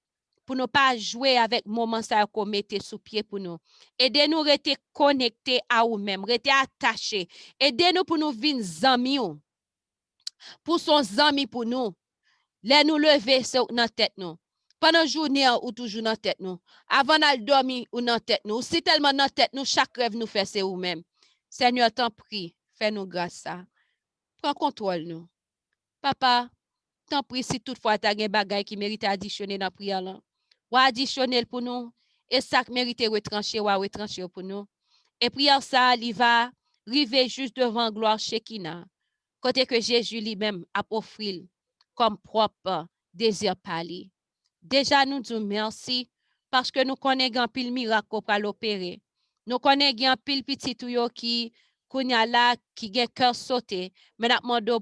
Speaker 3: pour ne pas jouer avec le moment ça qu'on mette sous pied pour nous. Aidez-nous à rester connectés à nous-mêmes, rester attachés. Aidez-nous pour nous venir amis, pour son amis pour nous. Les nous lever dans la tête nous. Pendant la journée ou toujours dans la tête nous. Avant de dormir ou dans la tête nous. Si tellement dans la tête nous, chaque rêve nous fait c'est nous-mêmes. Seigneur, t'en prie, fais-nous grâce ça. Prends contrôle nous. Papa, t'en prie si toutefois tu as des bagages qui méritent additionner dans la prière là. Ou additionner pour nous. Et ça qui mérite retrancher ou retrancher pour nous. Et prière ça, il va arriver juste devant gloire Shekinah. Côté que Jésus lui-même a offert comme propre désir parler. Déjà, nous disons merci parce que nous connaissons un pile miracle pour l'opérer. Nous connaissons un pile petit tuyau qui là qui a cœur sauté, mais nous demandons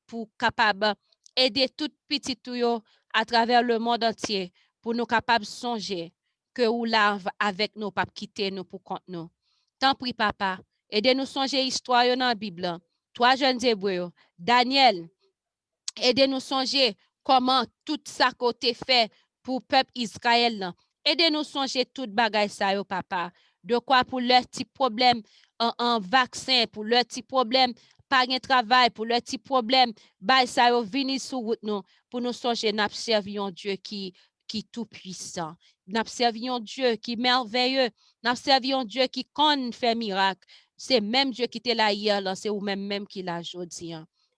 Speaker 3: pour capable aider tout petit tuyau à travers le monde entier pour nous capables de songer que ou lave avec nous, pas quitter nous pour compte nous. Tant pis, papa, aidez-nous songer l'histoire dans la Bible. Trois jeunes Hébreux, Daniel, aidez-nous songer comment tout ça côté fait pour le peuple Israël. Aidez-nous songer tout bagay ça yo papa. De quoi pour leur petit problème en vaccin, pour leur petit problème pas de travail, pour leur petit problème, bah ça yo vini sur route nous pour nous songer n'a servir un Dieu qui tout puissant. N'a servi un Dieu qui merveilleux, n'a servi un Dieu qui connaît fait miracle. C'est même Dieu qui était là hier, c'est ou même qui l'a aujourd'hui.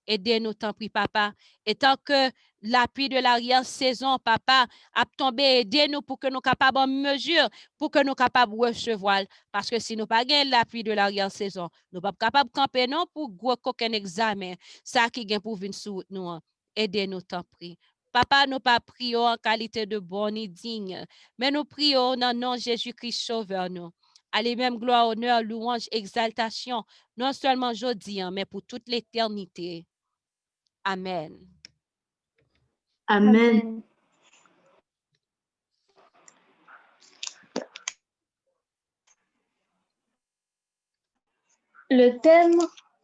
Speaker 3: Aidez-nous, tant pis, papa. Et tant que l'appui de l'arrière-saison, papa, a tombé, aidez-nous pour que nous capables en mesure, pour que nous capables de recevoir. Parce que si nous pas l'appui de l'arrière-saison, nous pas capables de camper non pour aucun examen. Ça qui gagne pour venir sous nous. Aidez-nous, tant pis. Papa, nous pas prions en qualité de bon et digne, mais nous prions dans le nom de Jésus-Christ sauveur nous. Allez, même gloire, honneur, louange, exaltation, non seulement aujourd'hui, mais pour toute l'éternité. Amen.
Speaker 4: Amen.
Speaker 2: Le thème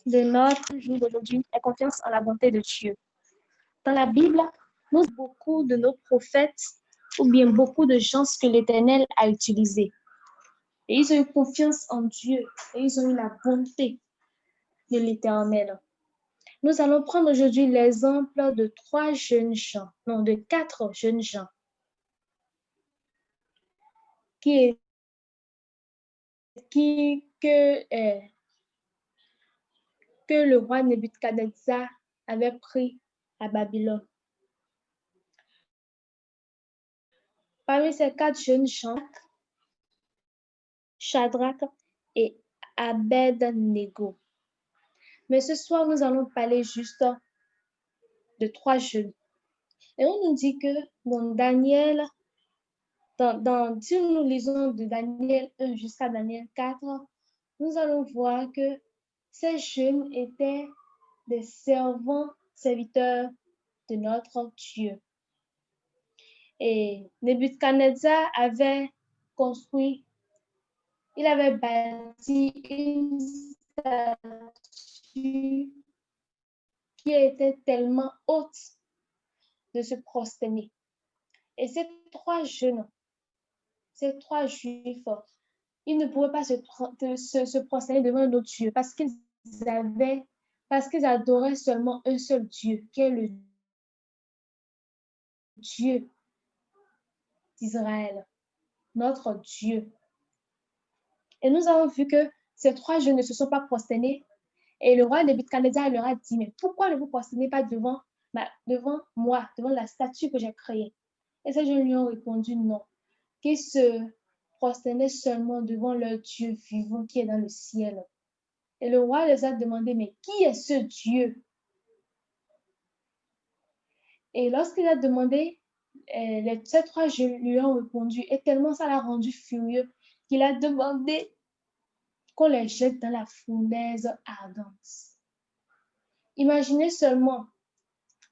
Speaker 2: de notre jour d'aujourd'hui est confiance en la bonté de Dieu. Dans la Bible, nous avons beaucoup de nos prophètes ou bien beaucoup de gens que l'Éternel a utilisés. Et ils ont eu confiance en Dieu et ils ont eu la bonté de l'Éternel. Nous allons prendre aujourd'hui l'exemple de 4 jeunes gens que le roi Nebuchadnezzar avait pris à Babylone. Parmi ces 4 jeunes gens, Shadrach et Abed-Nego. Mais ce soir, nous allons parler juste de 3 jeunes. Et on nous dit que dans Daniel, si nous lisons de Daniel 1 jusqu'à Daniel 4, nous allons voir que ces jeunes étaient des serviteurs de notre Dieu. Et Nebuchadnezzar avait bâti une statue qui était tellement haute de se prosterner. Et ces 3 jeunes, ces 3 juifs, ils ne pouvaient pas se prosterner devant notre Dieu parce qu'ils adoraient seulement un seul Dieu, qui est le Dieu d'Israël, notre Dieu. Et nous avons vu que ces 3 jeunes ne se sont pas prosternés. Et le roi Nebuchadnezzar leur a dit, mais pourquoi ne vous prosternez pas devant moi, devant la statue que j'ai créée? Et ces jeunes lui ont répondu non, qu'ils se prosternaient seulement devant leur Dieu vivant qui est dans le ciel. Et le roi les a demandé, mais qui est ce Dieu? Et lorsqu'il a demandé, ces 3 jeunes lui ont répondu et tellement ça l'a rendu furieux qu'il a demandé qu'on les jette dans la fournaise ardente. Imaginez seulement,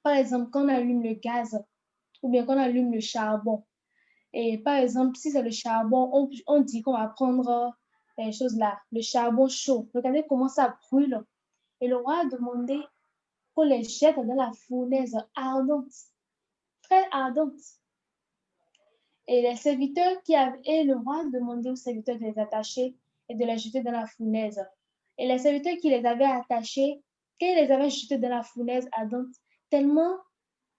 Speaker 2: par exemple, quand on allume le gaz ou bien quand on allume le charbon. Et par exemple, si c'est le charbon, on dit qu'on va prendre les choses là, le charbon chaud. Regardez comment ça brûle. Et le roi a demandé qu'on les jette dans la fournaise ardente, très ardente. Et les serviteurs et le roi a demandé aux serviteurs de les attacher et de les jeter dans la fournaise. Et les serviteurs qui les avaient attachés, quand ils les avaient jetés dans la fournaise ardente, tellement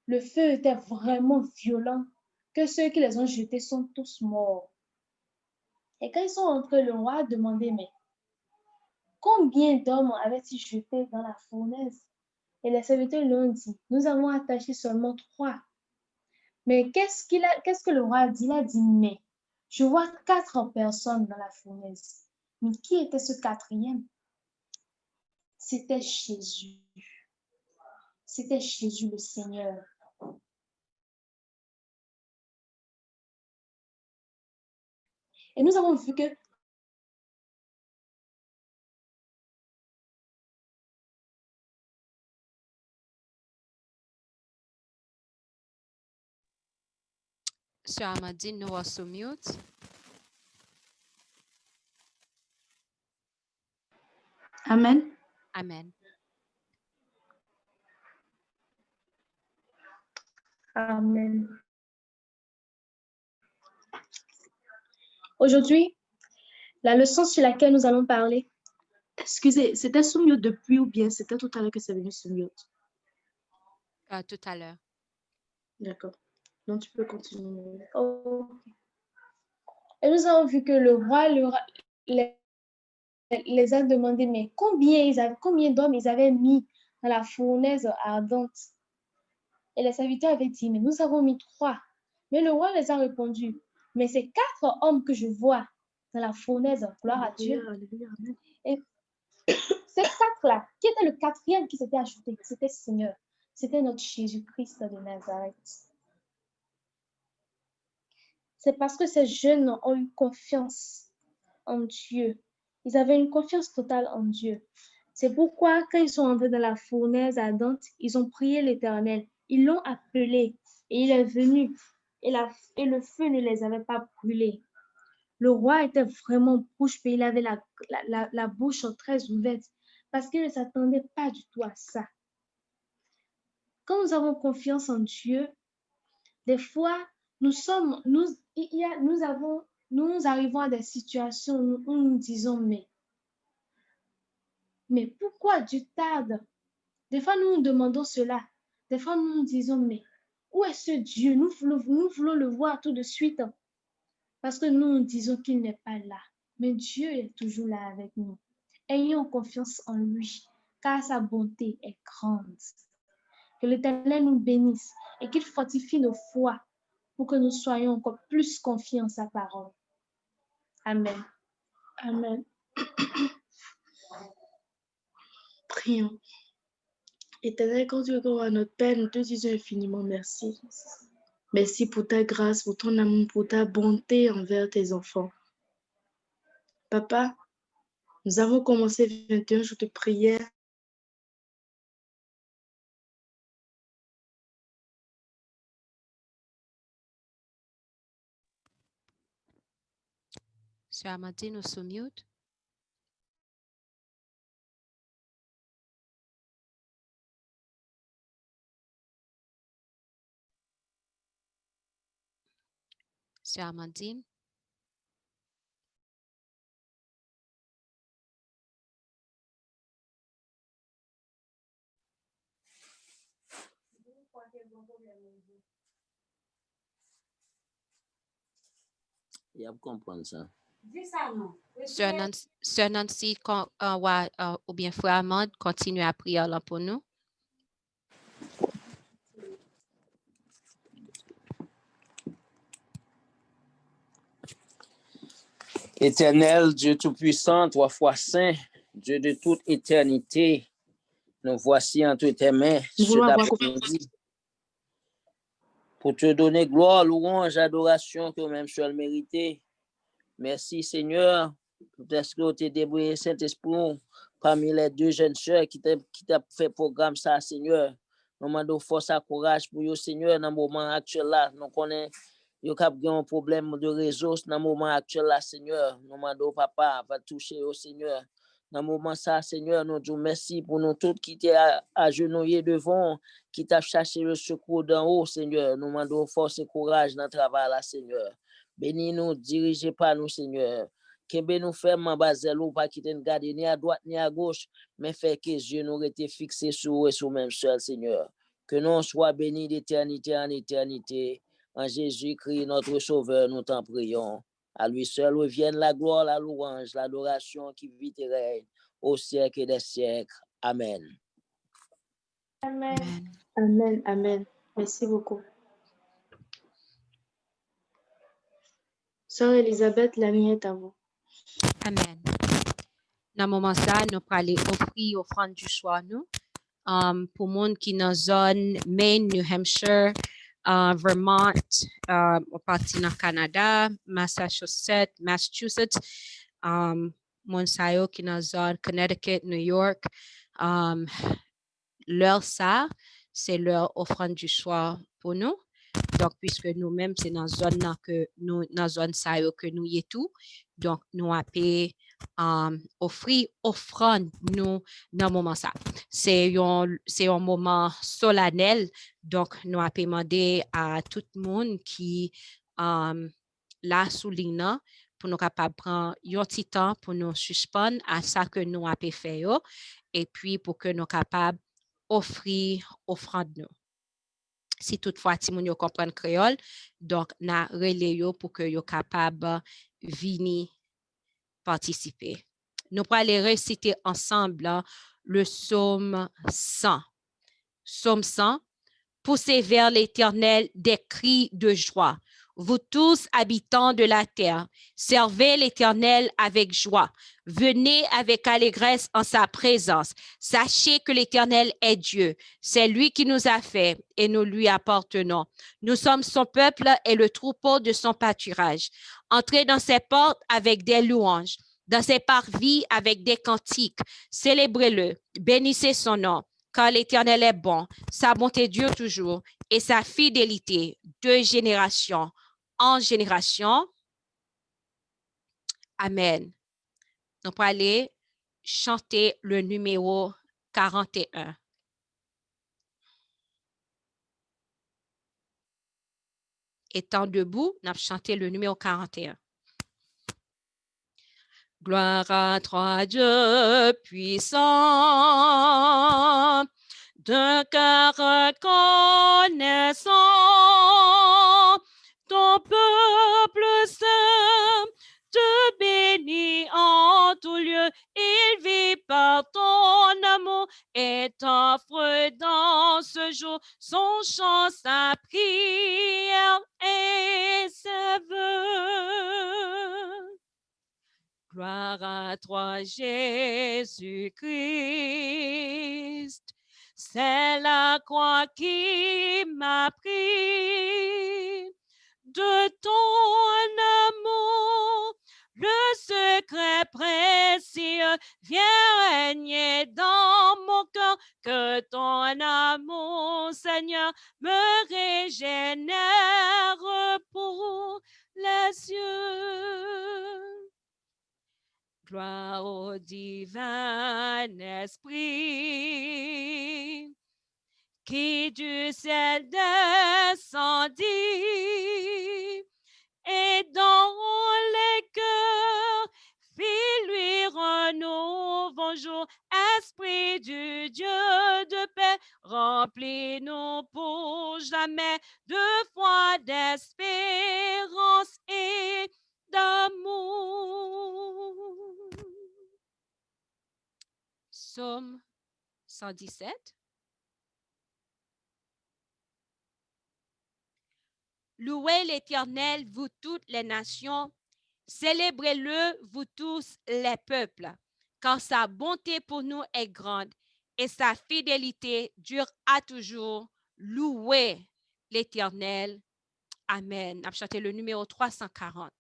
Speaker 2: le feu était vraiment violent que ceux qui les ont jetés sont tous morts. Et quand ils sont rentrés, le roi a demandé, mais combien d'hommes avaient-ils jetés dans la fournaise? Et les serviteurs lui ont dit, nous avons attaché seulement 3. Mais qu'est-ce que le roi a dit? Il a dit, mais je vois 4 personnes dans la fournaise. Mais qui était ce 4e? C'était Jésus. C'était Jésus le Seigneur. Et nous avons vu que
Speaker 3: Sœur Amandine, nous sommes mute.
Speaker 4: Amen.
Speaker 3: Amen.
Speaker 2: Amen. Aujourd'hui, la leçon sur laquelle nous allons parler.
Speaker 4: Excusez, c'était sous mute depuis ou bien c'était tout à l'heure que c'est venu sous mute?
Speaker 3: Tout à l'heure.
Speaker 4: D'accord. Donc tu peux continuer.
Speaker 2: Oh. Et nous avons vu que le roi les a demandé, mais combien d'hommes ils avaient mis dans la fournaise ardente? Et les serviteurs avaient dit, mais nous avons mis 3. Mais le roi les a répondu, mais c'est 4 hommes que je vois dans la fournaise, gloire à Dieu. Et ces 4-là, qui était le 4e qui s'était ajouté? C'était Seigneur. C'était notre Jésus-Christ de Nazareth. C'est parce que ces jeunes ont eu confiance en Dieu. Ils avaient une confiance totale en Dieu. C'est pourquoi, quand ils sont entrés dans la fournaise ardente, ils ont prié l'Éternel. Ils l'ont appelé et il est venu. Et le feu ne les avait pas brûlés. Le roi était vraiment bouche bée. Il avait la bouche très ouverte parce qu'il ne s'attendait pas du tout à ça. Quand nous avons confiance en Dieu, des fois, nous arrivons à des situations où nous disons, mais pourquoi Dieu tarde? Des fois, nous nous demandons cela. Des fois, nous nous disons, mais où est ce Dieu? Nous voulons le voir tout de suite. Parce que nous nous disons qu'il n'est pas là. Mais Dieu est toujours là avec nous. Ayons confiance en lui, car sa bonté est grande. Que l'Éternel nous bénisse et qu'il fortifie nos foi pour que nous soyons encore plus confiants en sa parole. Amen.
Speaker 4: Amen. Prions. Éternel, quand tu regardes à notre Père, nous te disons infiniment merci. Merci pour ta grâce, pour ton amour, pour ta bonté envers tes enfants. Papa, nous avons commencé 21 jours de prière.
Speaker 3: Sœur Amandine, nous sommes mute. Sœur Amandine.
Speaker 5: Il y a comprendre ça.
Speaker 3: Sœur Nancy, ou bien Frère Amand, continue à prier là pour nous.
Speaker 5: Éternel, Dieu Tout-Puissant, 3 fois Saint, Dieu de toute éternité, nous voici entre tes mains ce après-midi pour te donner gloire, louange, adoration que même seul mérité. Merci Seigneur, parce que tu as débrouillé Saint-Esprit parmi les deux jeunes sœurs qui t'a fait programme ça, Seigneur. Nous demandons force et courage pour vous, Seigneur, dans le moment actuel là. Nous connaissons qu'il y a un problème de réseau dans le moment actuel là, Seigneur. Nous demandons, Papa, va toucher au Seigneur. Dans le moment ça, Seigneur, nous disons merci pour nous tous qui étaient agenouillés devant, qui t'a cherché le secours d'en haut, Seigneur. Nous demandons force et courage dans le travail là, Seigneur. Bénis-nous, dirigez pas nous, Seigneur. Kembe nous ferme en bas ou pas quitter nous garder ni à droite ni à gauche, mais fait que Dieu nous été fixé sur et sur même seul, Seigneur. Que nous soyons bénis d'éternité en éternité. En Jésus-Christ, notre Sauveur, nous t'en prions. À lui seul revienne la gloire, la louange, l'adoration qui vit et règne au siècle des siècles. Amen.
Speaker 2: Amen.
Speaker 4: Amen, amen. Merci beaucoup. Sœur Elisabeth, la mienne est à vous.
Speaker 3: Amen. Dans le moment ça, nous allons offrir offrande du soir, nous. Pour les gens qui sont dans la zone Maine, New Hampshire, Vermont, au parti dans le Canada, Massachusetts, mon sayo qui dans la zone Connecticut, New York, leur ça, c'est leur offrande du soir pour nous. Donc, puisque nous-mêmes, c'est dans la zone que nous, dans zone sayo que nous y est tout, donc nous avons offrir offrande nous dans le moment ça. C'est un moment solennel, donc nous avons demandé à tout le monde qui la souligne pour nous capables prendre un petit temps pour nous suspendre à ça que nous avons fait et puis pour que nous capables offrir offrande nous. Si toutefois ti moun yo comprendre créole, donc na relé yo pour que yo capable venir participer. Nous allons réciter ensemble le psaume 100. Psaume 100. Poussez vers l'Éternel des cris de joie. Vous tous, habitants de la terre, servez l'Éternel avec joie. Venez avec allégresse en sa présence. Sachez que l'Éternel est Dieu. C'est lui qui nous a fait et nous lui appartenons. Nous sommes son peuple et le troupeau de son pâturage. Entrez dans ses portes avec des louanges, dans ses parvis avec des cantiques. Célébrez-le, bénissez son nom. Car l'Éternel est bon, sa bonté dure toujours et sa fidélité de génération en génération. Amen. Nous allons aller chanter le numéro 41. Étant debout, nous allons chanter le numéro 41. Gloire à toi, Dieu puissant, d'un cœur reconnaissant, ton peuple saint te bénit en tout lieu, il vit par ton amour et t'offre dans ce jour son chant, sa prière et ses vœux. Gloire à toi, Jésus-Christ. C'est la croix qui m'a pris de ton amour. Le secret précieux vient régner dans mon cœur. Que ton amour, Seigneur, me régénère pour les cieux. Gloire au divin Esprit qui du ciel descendit et dans les cœurs fit luire un nouveau jour. Esprit du Dieu de paix, remplis-nous pour jamais de foi, d'espérance et d'amour. Psaume 117. Louez l'Éternel, vous toutes les nations, célébrez-le, vous tous les peuples, car sa bonté pour nous est grande et sa fidélité dure à toujours. Louez l'Éternel. Amen. On a chanté le numéro 340.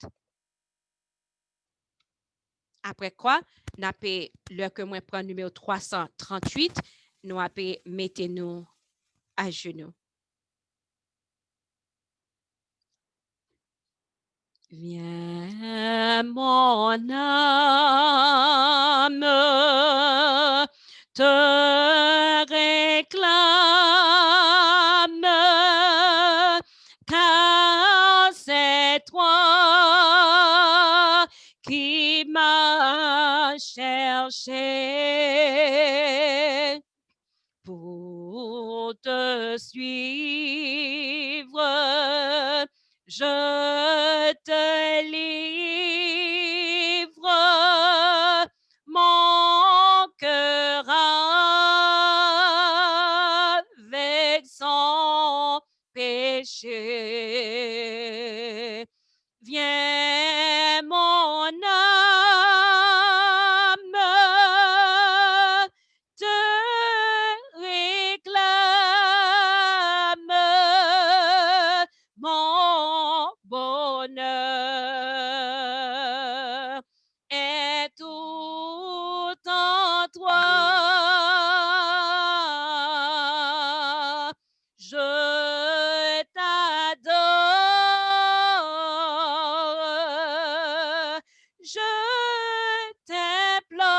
Speaker 3: Après quoi, nous avons l'heure que moi prends numéro 338, nous avons mettez-nous à genoux. Viens mon âme, te réclame, car c'est toi qui m'as cherché pour te suivre. Je te livre mon cœur avec son péché. Viens mon âme, te réclame, mon bonheur est tout en toi. Je t'adore, je t'implore,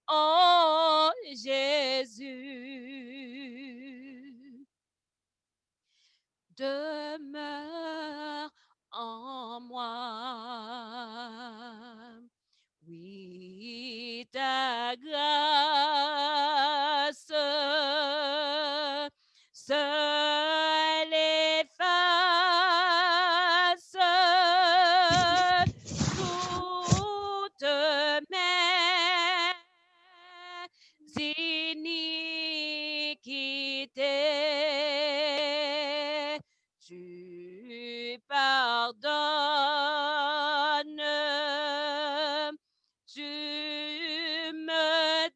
Speaker 3: oh Jésus. Demeure en moi. Oui, ta grâce seule efface toutes mes iniquités. Tu pardonnes, tu me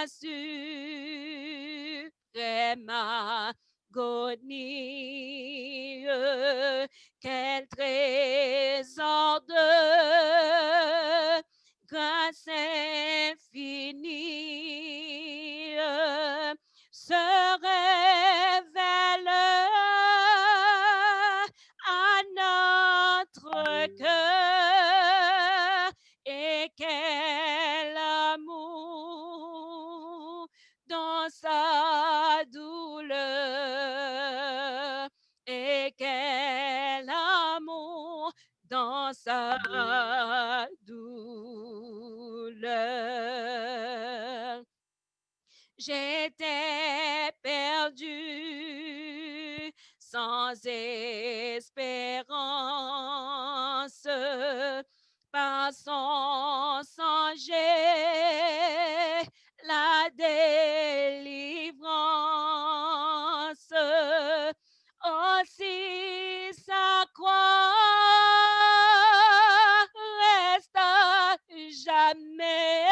Speaker 3: suprême agonie, quel trésor de grâce infinie se révèle à notre cœur, et quel amour dans sa douleur, et quel amour dans sa douleur. J'étais perdu, sans espérance, par son sang j'ai la délivrance. Aussi sa croix reste à jamais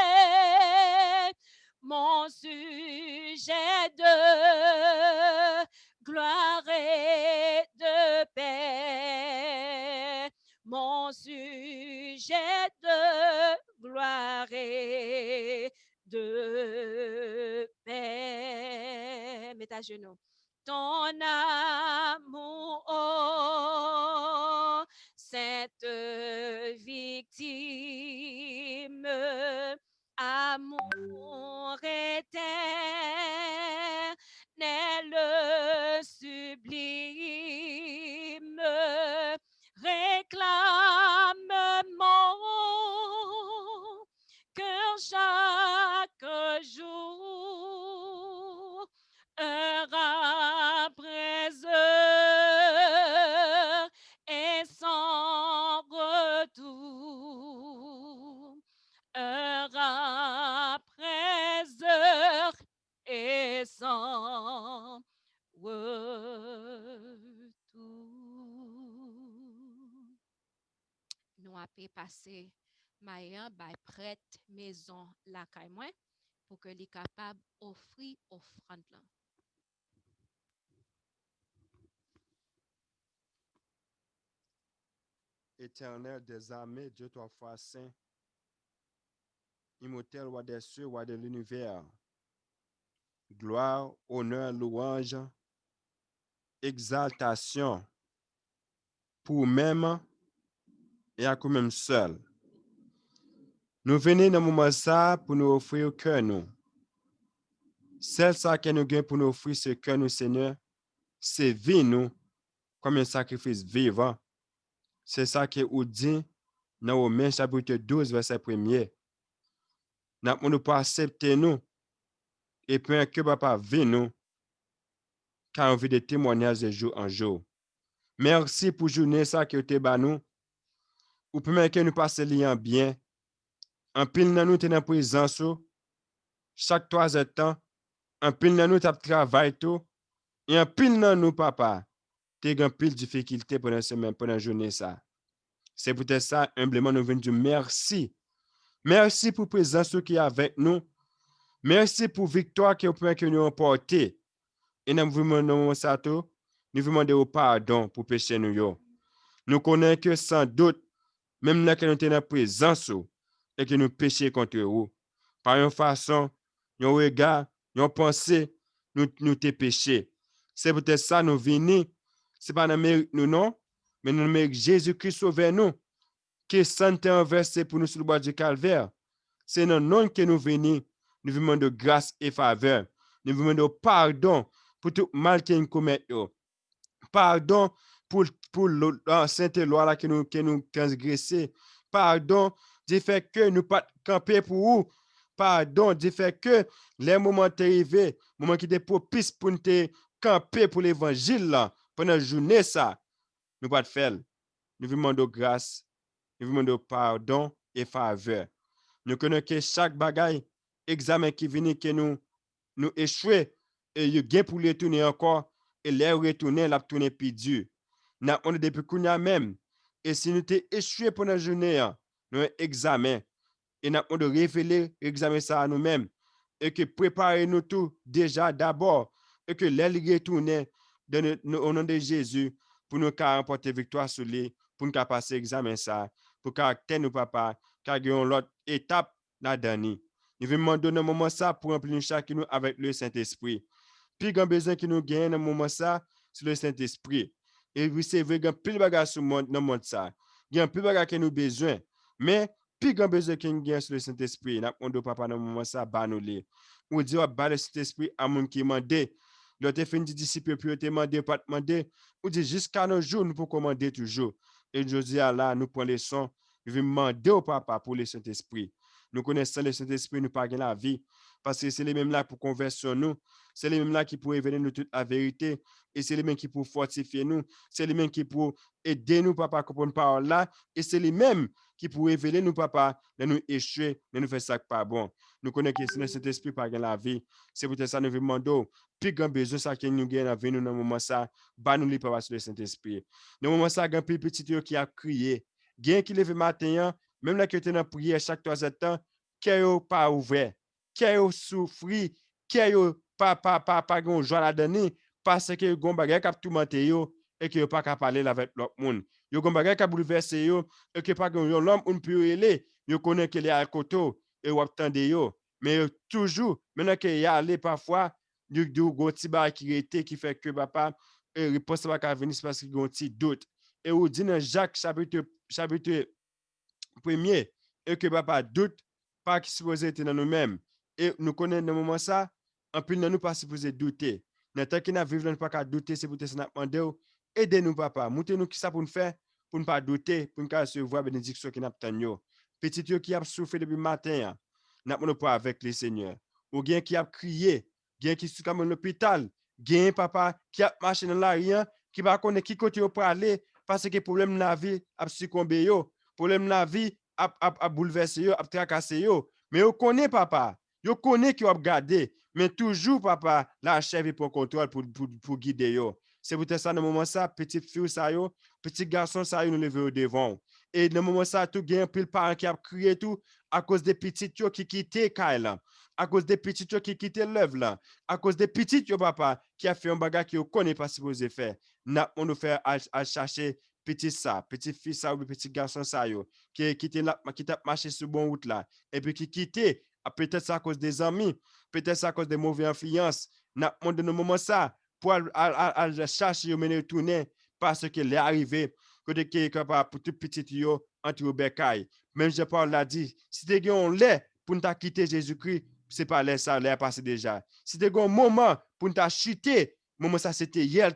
Speaker 3: mon sujet de gloire et de paix, mon sujet de gloire et de paix. Mets à genoux. Ton amour, oh, cette victime, amour éternel, sublime, réclame mon cœur chaque jour, heure après heure, et sans retour, heure après heure, et sans retour. Nous avons passé Maïan by prête maison la caille moi pour que les capable offrir offrande là.
Speaker 6: Éternel des armées, Dieu trois fois saint, immortel, roi des cieux, roi de l'univers. Gloire, honneur, louange, exaltation, pour même et à nous-mêmes seul. Nous venons dans le moment ça pour nous offrir au cœur nous. Celle ça que nous gagnons pour nous offrir ce cœur nous, Seigneur, c'est vie nous comme un sacrifice vivant. C'est ça que vous dit dans Romains chapitre 12, verset 1er. Nous ne pas accepter nous et puis que papa vie nous, car on vit des témoignages de jour en jour. Merci pour journée ça que tu as nous. Ou permet que nous passions liens bien. En pile dans nous t'es dans présence chaque 3 heures temps. En pile dans nous t'as travail tout. Et en pile dans nous papa, t'es grand pile difficulté pendant semaine pendant journée ça. C'est peut-être ça humblement nous venons dire merci. Merci pour présence qui est avec nous. Merci pour victoire que nous emporté. Et nous vous demandons ça tout. Nous vous demandons pardon pour péché nous yo. Nous connaissons que sans doute même là que nous sommes dans la présence et que nous péchons contre vous. Par une façon, un regard, une pensée, nous t'es péché. C'est peut-être ça nous venons. Ce n'est pas dans le mérite nous non, mais dans le mérite Jésus-Christ sauve nous. Que santé en versé pour nous sur le bois du calvaire. C'est dans le nom que nous venons. Nous demandons de grâce et faveur. Nous demandons pardon pour tout mal que nous commettons. Pardon pour l'ancienne loi là que nous transgressé. Pardon du fait que nous pas camper pour vous. Pardon du fait que les moments arrivés, moments qui étaient propices pour nous camper pour l'évangile là, pendant la journée ça, nous pas de faire. Nous demandons grâce, nous demandons pardon et faveur. Nous connaissons que chaque bagaille, examen qui vient que nous échouer et il y a pour les tourner encore et les retourner la tourner plus dur. Nous on depuis qu'on a même et si nous t'es échoué pendant la journée, nous examen et nous on de révéler examen ça à nous-mêmes et que préparez-nous tout déjà d'abord, et que l'aile retourne au nom de Jésus, pour nous remporter victoire sur lui, pour nous passer l'examen ça, pour caractère nous papa, car nous l'autre étape là-dedans. Nous venons demander dans moment ça pour remplir chacun nous avec le Saint-Esprit. Puis grand besoin que nous gagnons dans moment ça, c'est le Saint-Esprit. Et vous savez, il y a plus de bagages sur le monde ça. Il y a plus de bagages que nous besoin. Mais plus grand besoin que nous gagnons sur le Saint-Esprit. Nous avons papa dans moment ça, banolé. Ou dit, bah le Saint-Esprit à mon qui mande. L'autre fin du disciple, puis te demandé, pas demander. Ou dit, jusqu'à nos jours, nous pouvons commander toujours. Et je dis, là, nous prenons les sons. Je vais demander au papa pour le Saint-Esprit. Nous connaissons le Saint-Esprit, nous pas la vie. Parce que c'est les mêmes là pour convertir nous. C'est les mêmes là qui pour révéler nous toute la vérité. Et c'est les mêmes qui pour fortifier nous. C'est les mêmes qui pour aider nous, papa, à comprendre parole là. Et c'est les mêmes qui pour révéler nous, papa, de nous échouer, de nous faire ça pas bon. Nous connaissons que le Saint-Esprit pas la vie. C'est peut-être ça nous demandons. Puis grand besoin ça que nous gagnons avec nous dans le moment ça, bah nous li papa sur le Saint-Esprit. Dans le moment ça, grand petit qui a crié. Gain qui lève matin, même là que tu es dans prière chaque 3 temps, qui pas ouvert. Qui souffri, qui pas gon joie la donner parce que gon bagay k'ap tourmenter yo et que pas ka parler avec l'autre monde. Yo gon bagay k'ap bouleverser yo et que pas gon l'homme on peut aller, yo connaît que les à côté et ou attendre yo. Mais toujours maintenant que y aller parfois du gon ti ba qui était qui fait que papa réponse pas ka venir parce que gon ti doute. Et ou dit dans Jacques chapitre 1er et que papa doute pas qui supposé être dans nous-mêmes. Et nous connaissons dans le moment ça, en plus, nous pas supposé douter. Dans le temps que nous vivons, nous pas douter, c'est pour te demander, aidez-nous, papa. Montez-nous qui ça pour nous faire, pour ne pas douter, pour nous recevoir la bénédiction qui nous attend. Petit qui a souffert depuis le matin, nous n'avons pas avec le Seigneur. Ou bien qui a crié, bien qui est comme l'hôpital, bien papa qui a marché dans l'arrière, qui va connaître qui côté pour aller, parce que le problème de la vie a succombé, le problème de la vie a bouleversé, a tracassé. Mais vous connaissez, papa. Yo connaît qui va garder, mais toujours, papa, la chef est pour contrôle pour guider yo. C'est peut-être ça, dans le moment ça, petite fille ça yo, petit garçon ça yo, nous lever au devant. Et dans le moment ça, tout gain pile parent qui a crié tout à cause des petites yo qui quittent Kyle, à cause des petites yo qui quittent l'œuvre là, à cause des petites yo, papa, qui a fait un bagage qui yo connaît pas supposé faire. On nous fait à chercher petit ça, petit fils ça ou petit garçon ça yo, qui t'a marché sur bon route là, et puis qui quittait. Peut-être ça à cause des amis, peut-être ça à cause des mauvaises influences. N'a pas de moment ça pour chercher mener tourner parce que l'est arrivé côté qui est capable pour tout petit yo entre bécaille. Même je parle l'a dit, si tu as un lait pour nous quitter Jésus-Christ, c'est pas lait ça, lait passé déjà. Si tu as un moment pour nous chuter, moment ça c'était hier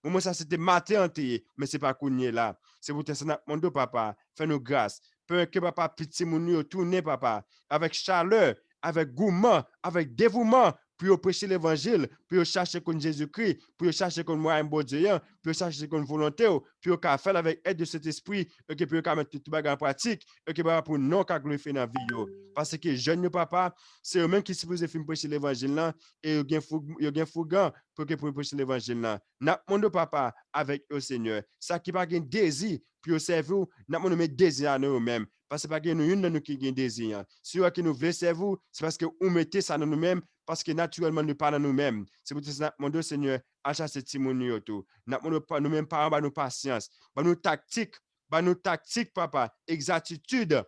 Speaker 6: moment ça c'était matin mais c'est pas connu là. C'est pour ça n'a mon papa, fais-nous grâce. Que papa petit moun tourner papa avec chaleur, avec gourmand, avec dévouement pour prêcher l'évangile, pour chercher contre Jésus-Christ, pour chercher contre moi un bon Dieu, pour chercher contre volonté, pour faire avec aide de cet esprit, et que pour mettre tout bagage en pratique, et que pour non qu'à glorifier dans la vie. Parce que jeune papa, c'est eux-mêmes qui supposent faire prêcher l'évangile là, et ils ont fougan pour que pour prêcher l'évangile là. N'a mon papa avec au Seigneur. Ça qui pas un désir pour servir, n'a mon mettre désir à nous-mêmes. Parce que pas que nous qui gagne désir. Si vous qui nous voulez servir, c'est parce que vous mettez ça dans nous-mêmes. Parce que naturellement, nous parlons nous-mêmes. C'est pour ça que mon Dieu Seigneur, à chaque témoignage, nous-mêmes parents, nous patience, nous tactique, papa, exactitude,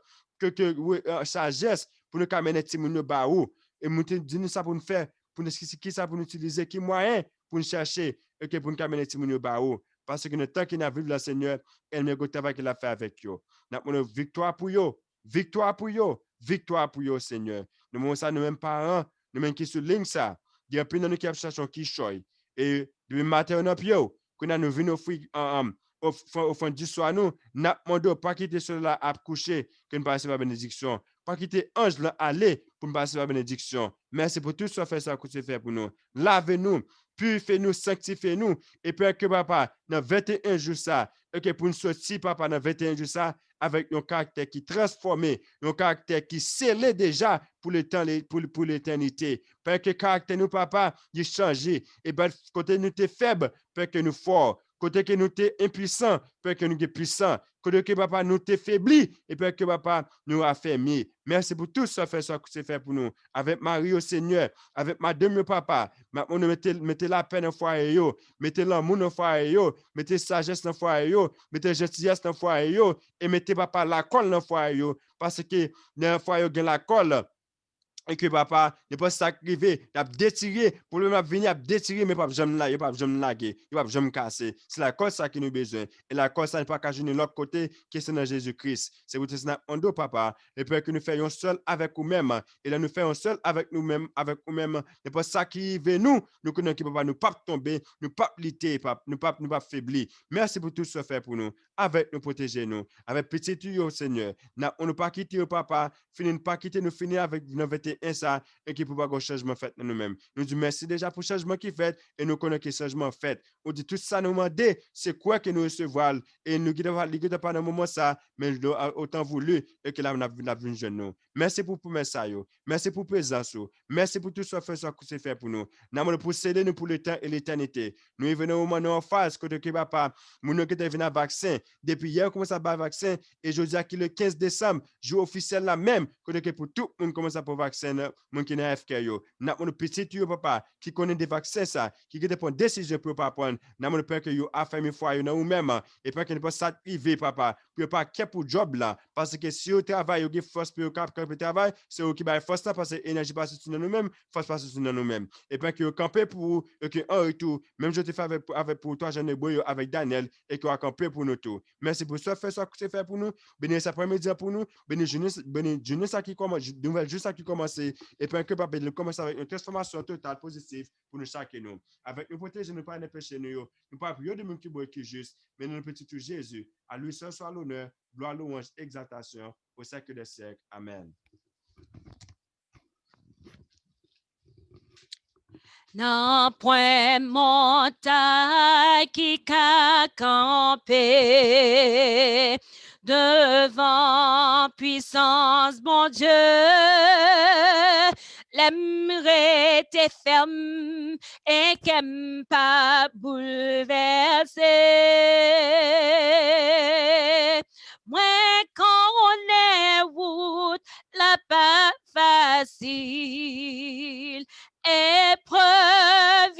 Speaker 6: sagesse, pour nous amener témoignage bas où. Et nous disons ça pour nous faire, pour nous qui ça pour nous utiliser, qui moyen pour nous chercher, et que pour nous amener témoignage bas où. Parce que le temps qu'il a vu le Seigneur, elle me travail qu'il a fait avec vous. Nous avons victoire pour vous, victoire pour vous, Seigneur. Nous avons ça, nous-mêmes parents, nous même qui souligne ça, il y a plein de nous qui cherchent qui choy. Et depuis matin, on a pio, quand nous venons au fond du soir, nous n'avons pas quitter cela à coucher, que nous passons la bénédiction. Pas quitter ange là aller pour nous passer la bénédiction. Merci pour tout ce que ça que tu fais pour nous. Lavez-nous, purifiez-nous, sanctifiez-nous. Et puis que papa, dans 21 jours ça, et que pour nous sortir, papa, dans 21 jours ça, avec un caractère qui transformé, un caractère qui scellé déjà pour le temps, pour l'éternité. Parce que caractère nous, papa, il changé. Et bien, côté nous t'es faible, parce que nous fort. Côté que nous t'es impuissant, parce que nous sommes puissants. que papa nous t'es faibli et puis que papa nous affermi. Merci pour tout ça fait ça que c'est fait pour nous. Avec Marie au Seigneur, avec madame au papa, on mettez la peine en foyer yo, mettez l'amour en foyer yo, mettez sagesse en foyer yo, mettez gentillesse en foyer yo et mettez papa la colle en foyer yo parce que dans foyer yo la colle et que papa n'est pas sacrifié, il a détiré, pour le moment venir, il a détiré, mais pas jamais là, il pas jamais laguer, il pas jamais casser. C'est la cause ça qui nous besoin. Et la cause ça n'est pas qu'à jouer de l'autre côté, qui est dans Jésus-Christ. C'est pour ça que nous papa, et puis que nous fassions seul avec nous-mêmes, et là nous faisons seul avec nous-mêmes, n'est pas ça qui veut nous connaissons qui papa, nous pas tomber, nous pas lutter, nous pas faiblir. Merci pour tout ce fait pour nous, avec nous protéger nous, avec petit tuyau, Seigneur. On ne pas quitter, papa, finir pas quitter, nous finir avec nos ça et qui peut pas un changement fait nous-mêmes. Nous disons merci déjà pour le changement qui fait et nous connaissons que le changement fait. On dit tout ça nous demander c'est quoi que nous recevons et nous ne guidons pas dans le moment ça, mais autant voulu et que là on a vu jeune nous. Merci pour ça yo. Merci pour présence. Merci pour tout ce que c'est fait pour nous. Nous allons procéder nous pour le temps et l'éternité. Nous venons au moment en phase que tu papa, nous qui venu à vaccin depuis hier on commence à faire vaccin et je dis que le 15 décembre jour officiel là même que pour tout le monde commence à faire vaccin. Mon qui n'a FK yo n'a mon petit yo papa qui connaît des vaccins ça qui te prendre décision pour pas prendre n'a mon père que yo a fait mes fois yo ou même et pas que ne pas ça privé papa pour pas qu'est pour job là parce que si au travail yo force pour cap travail c'est eux qui ba force parce que énergie passe sur nous même force passe sur nous même et pas que camper pour que un et tout même je te fais avec pour toi jeune boy avec Daniel et que a camper pour nous tout merci pour ça fait ça que c'est fait pour nous béni cet après-midi pour nous béni jeunesse ça qui commence nouvelle juste ça qui commence et puis que papa nous commence avec une transformation totale positive pour nous chacun nous avec nous protéger nous pas les péchés nous pas prier de même qui boit qui juste mais nous petit tout Jésus à lui seul soit l'honneur gloire louange exaltation au siècle des siècles amen.
Speaker 3: Non point montagne qui qu'a campé devant puissance bon Dieu, l'aimerait t'es ferme et qu'aime pas bouleverser. Moi quand on est route la pas facile, épreuve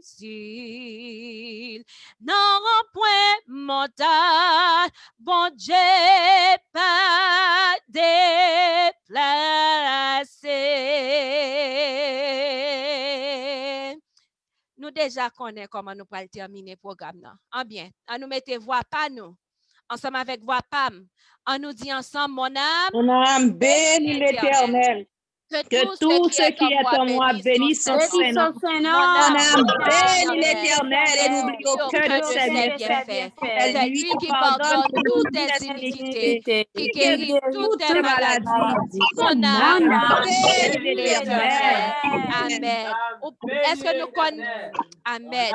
Speaker 3: difficile, non point mental, bon Dieu pas déplacé. Nous déjà connaissons comment nous pourrons terminer le programme. En bien, on nous mette voix pas nous, ensemble avec voix pam, on nous dit ensemble, mon âme
Speaker 7: bénit l'Éternel. Que tout ce qui est en moi bénisse son Seigneur. Mon âme bénit l'Éternel et n'oublie aucun de ses bienfaits. C'est lui qui pardonne toutes tes iniquités, qui guérit toutes tes maladies. Mon âme bénit l'Éternel.
Speaker 3: Amen. Est-ce que nous connaissons? Amen.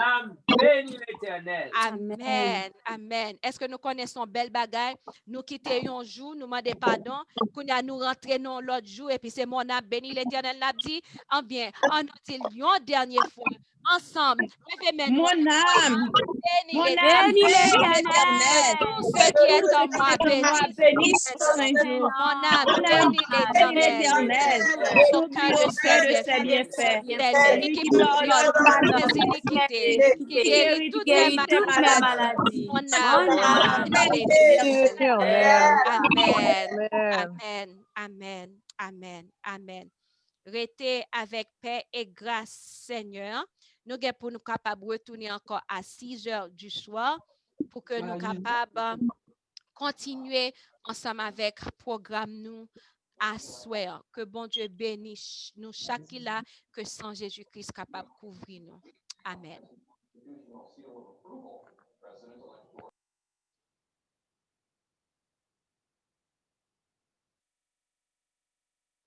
Speaker 5: Bénis l'Éternel.
Speaker 3: Amen. Amen. Est-ce que nous connaissons belle bagaille? Nous quittons un jour, nous demandons pardon, nous rentrons l'autre jour et puis c'est mon âme béni l'Éternel l'a dit. En bien, on nous dit une dernière fois, ensemble,
Speaker 7: mon âme bénit l'Éternel.
Speaker 3: Tout ce qui est en moi bénisse son Seigneur. Mon âme bénit l'Éternel. Aucun de ses bienfaits. C'est lui qui pardonne les iniquités, qui guérit toutes les maladies. Mon âme bénit l'Éternel. Amen. Amen. Amen. Amen. Amen. Restez avec paix et grâce, Seigneur. Nous sommes pour nous capables de retourner encore à 6 heures du soir pour que nous soyons capables de continuer ensemble avec le programme nous à soir. Que bon Dieu bénisse nous chaque là, que sans Jésus-Christ capable de couvrir nous. Amen.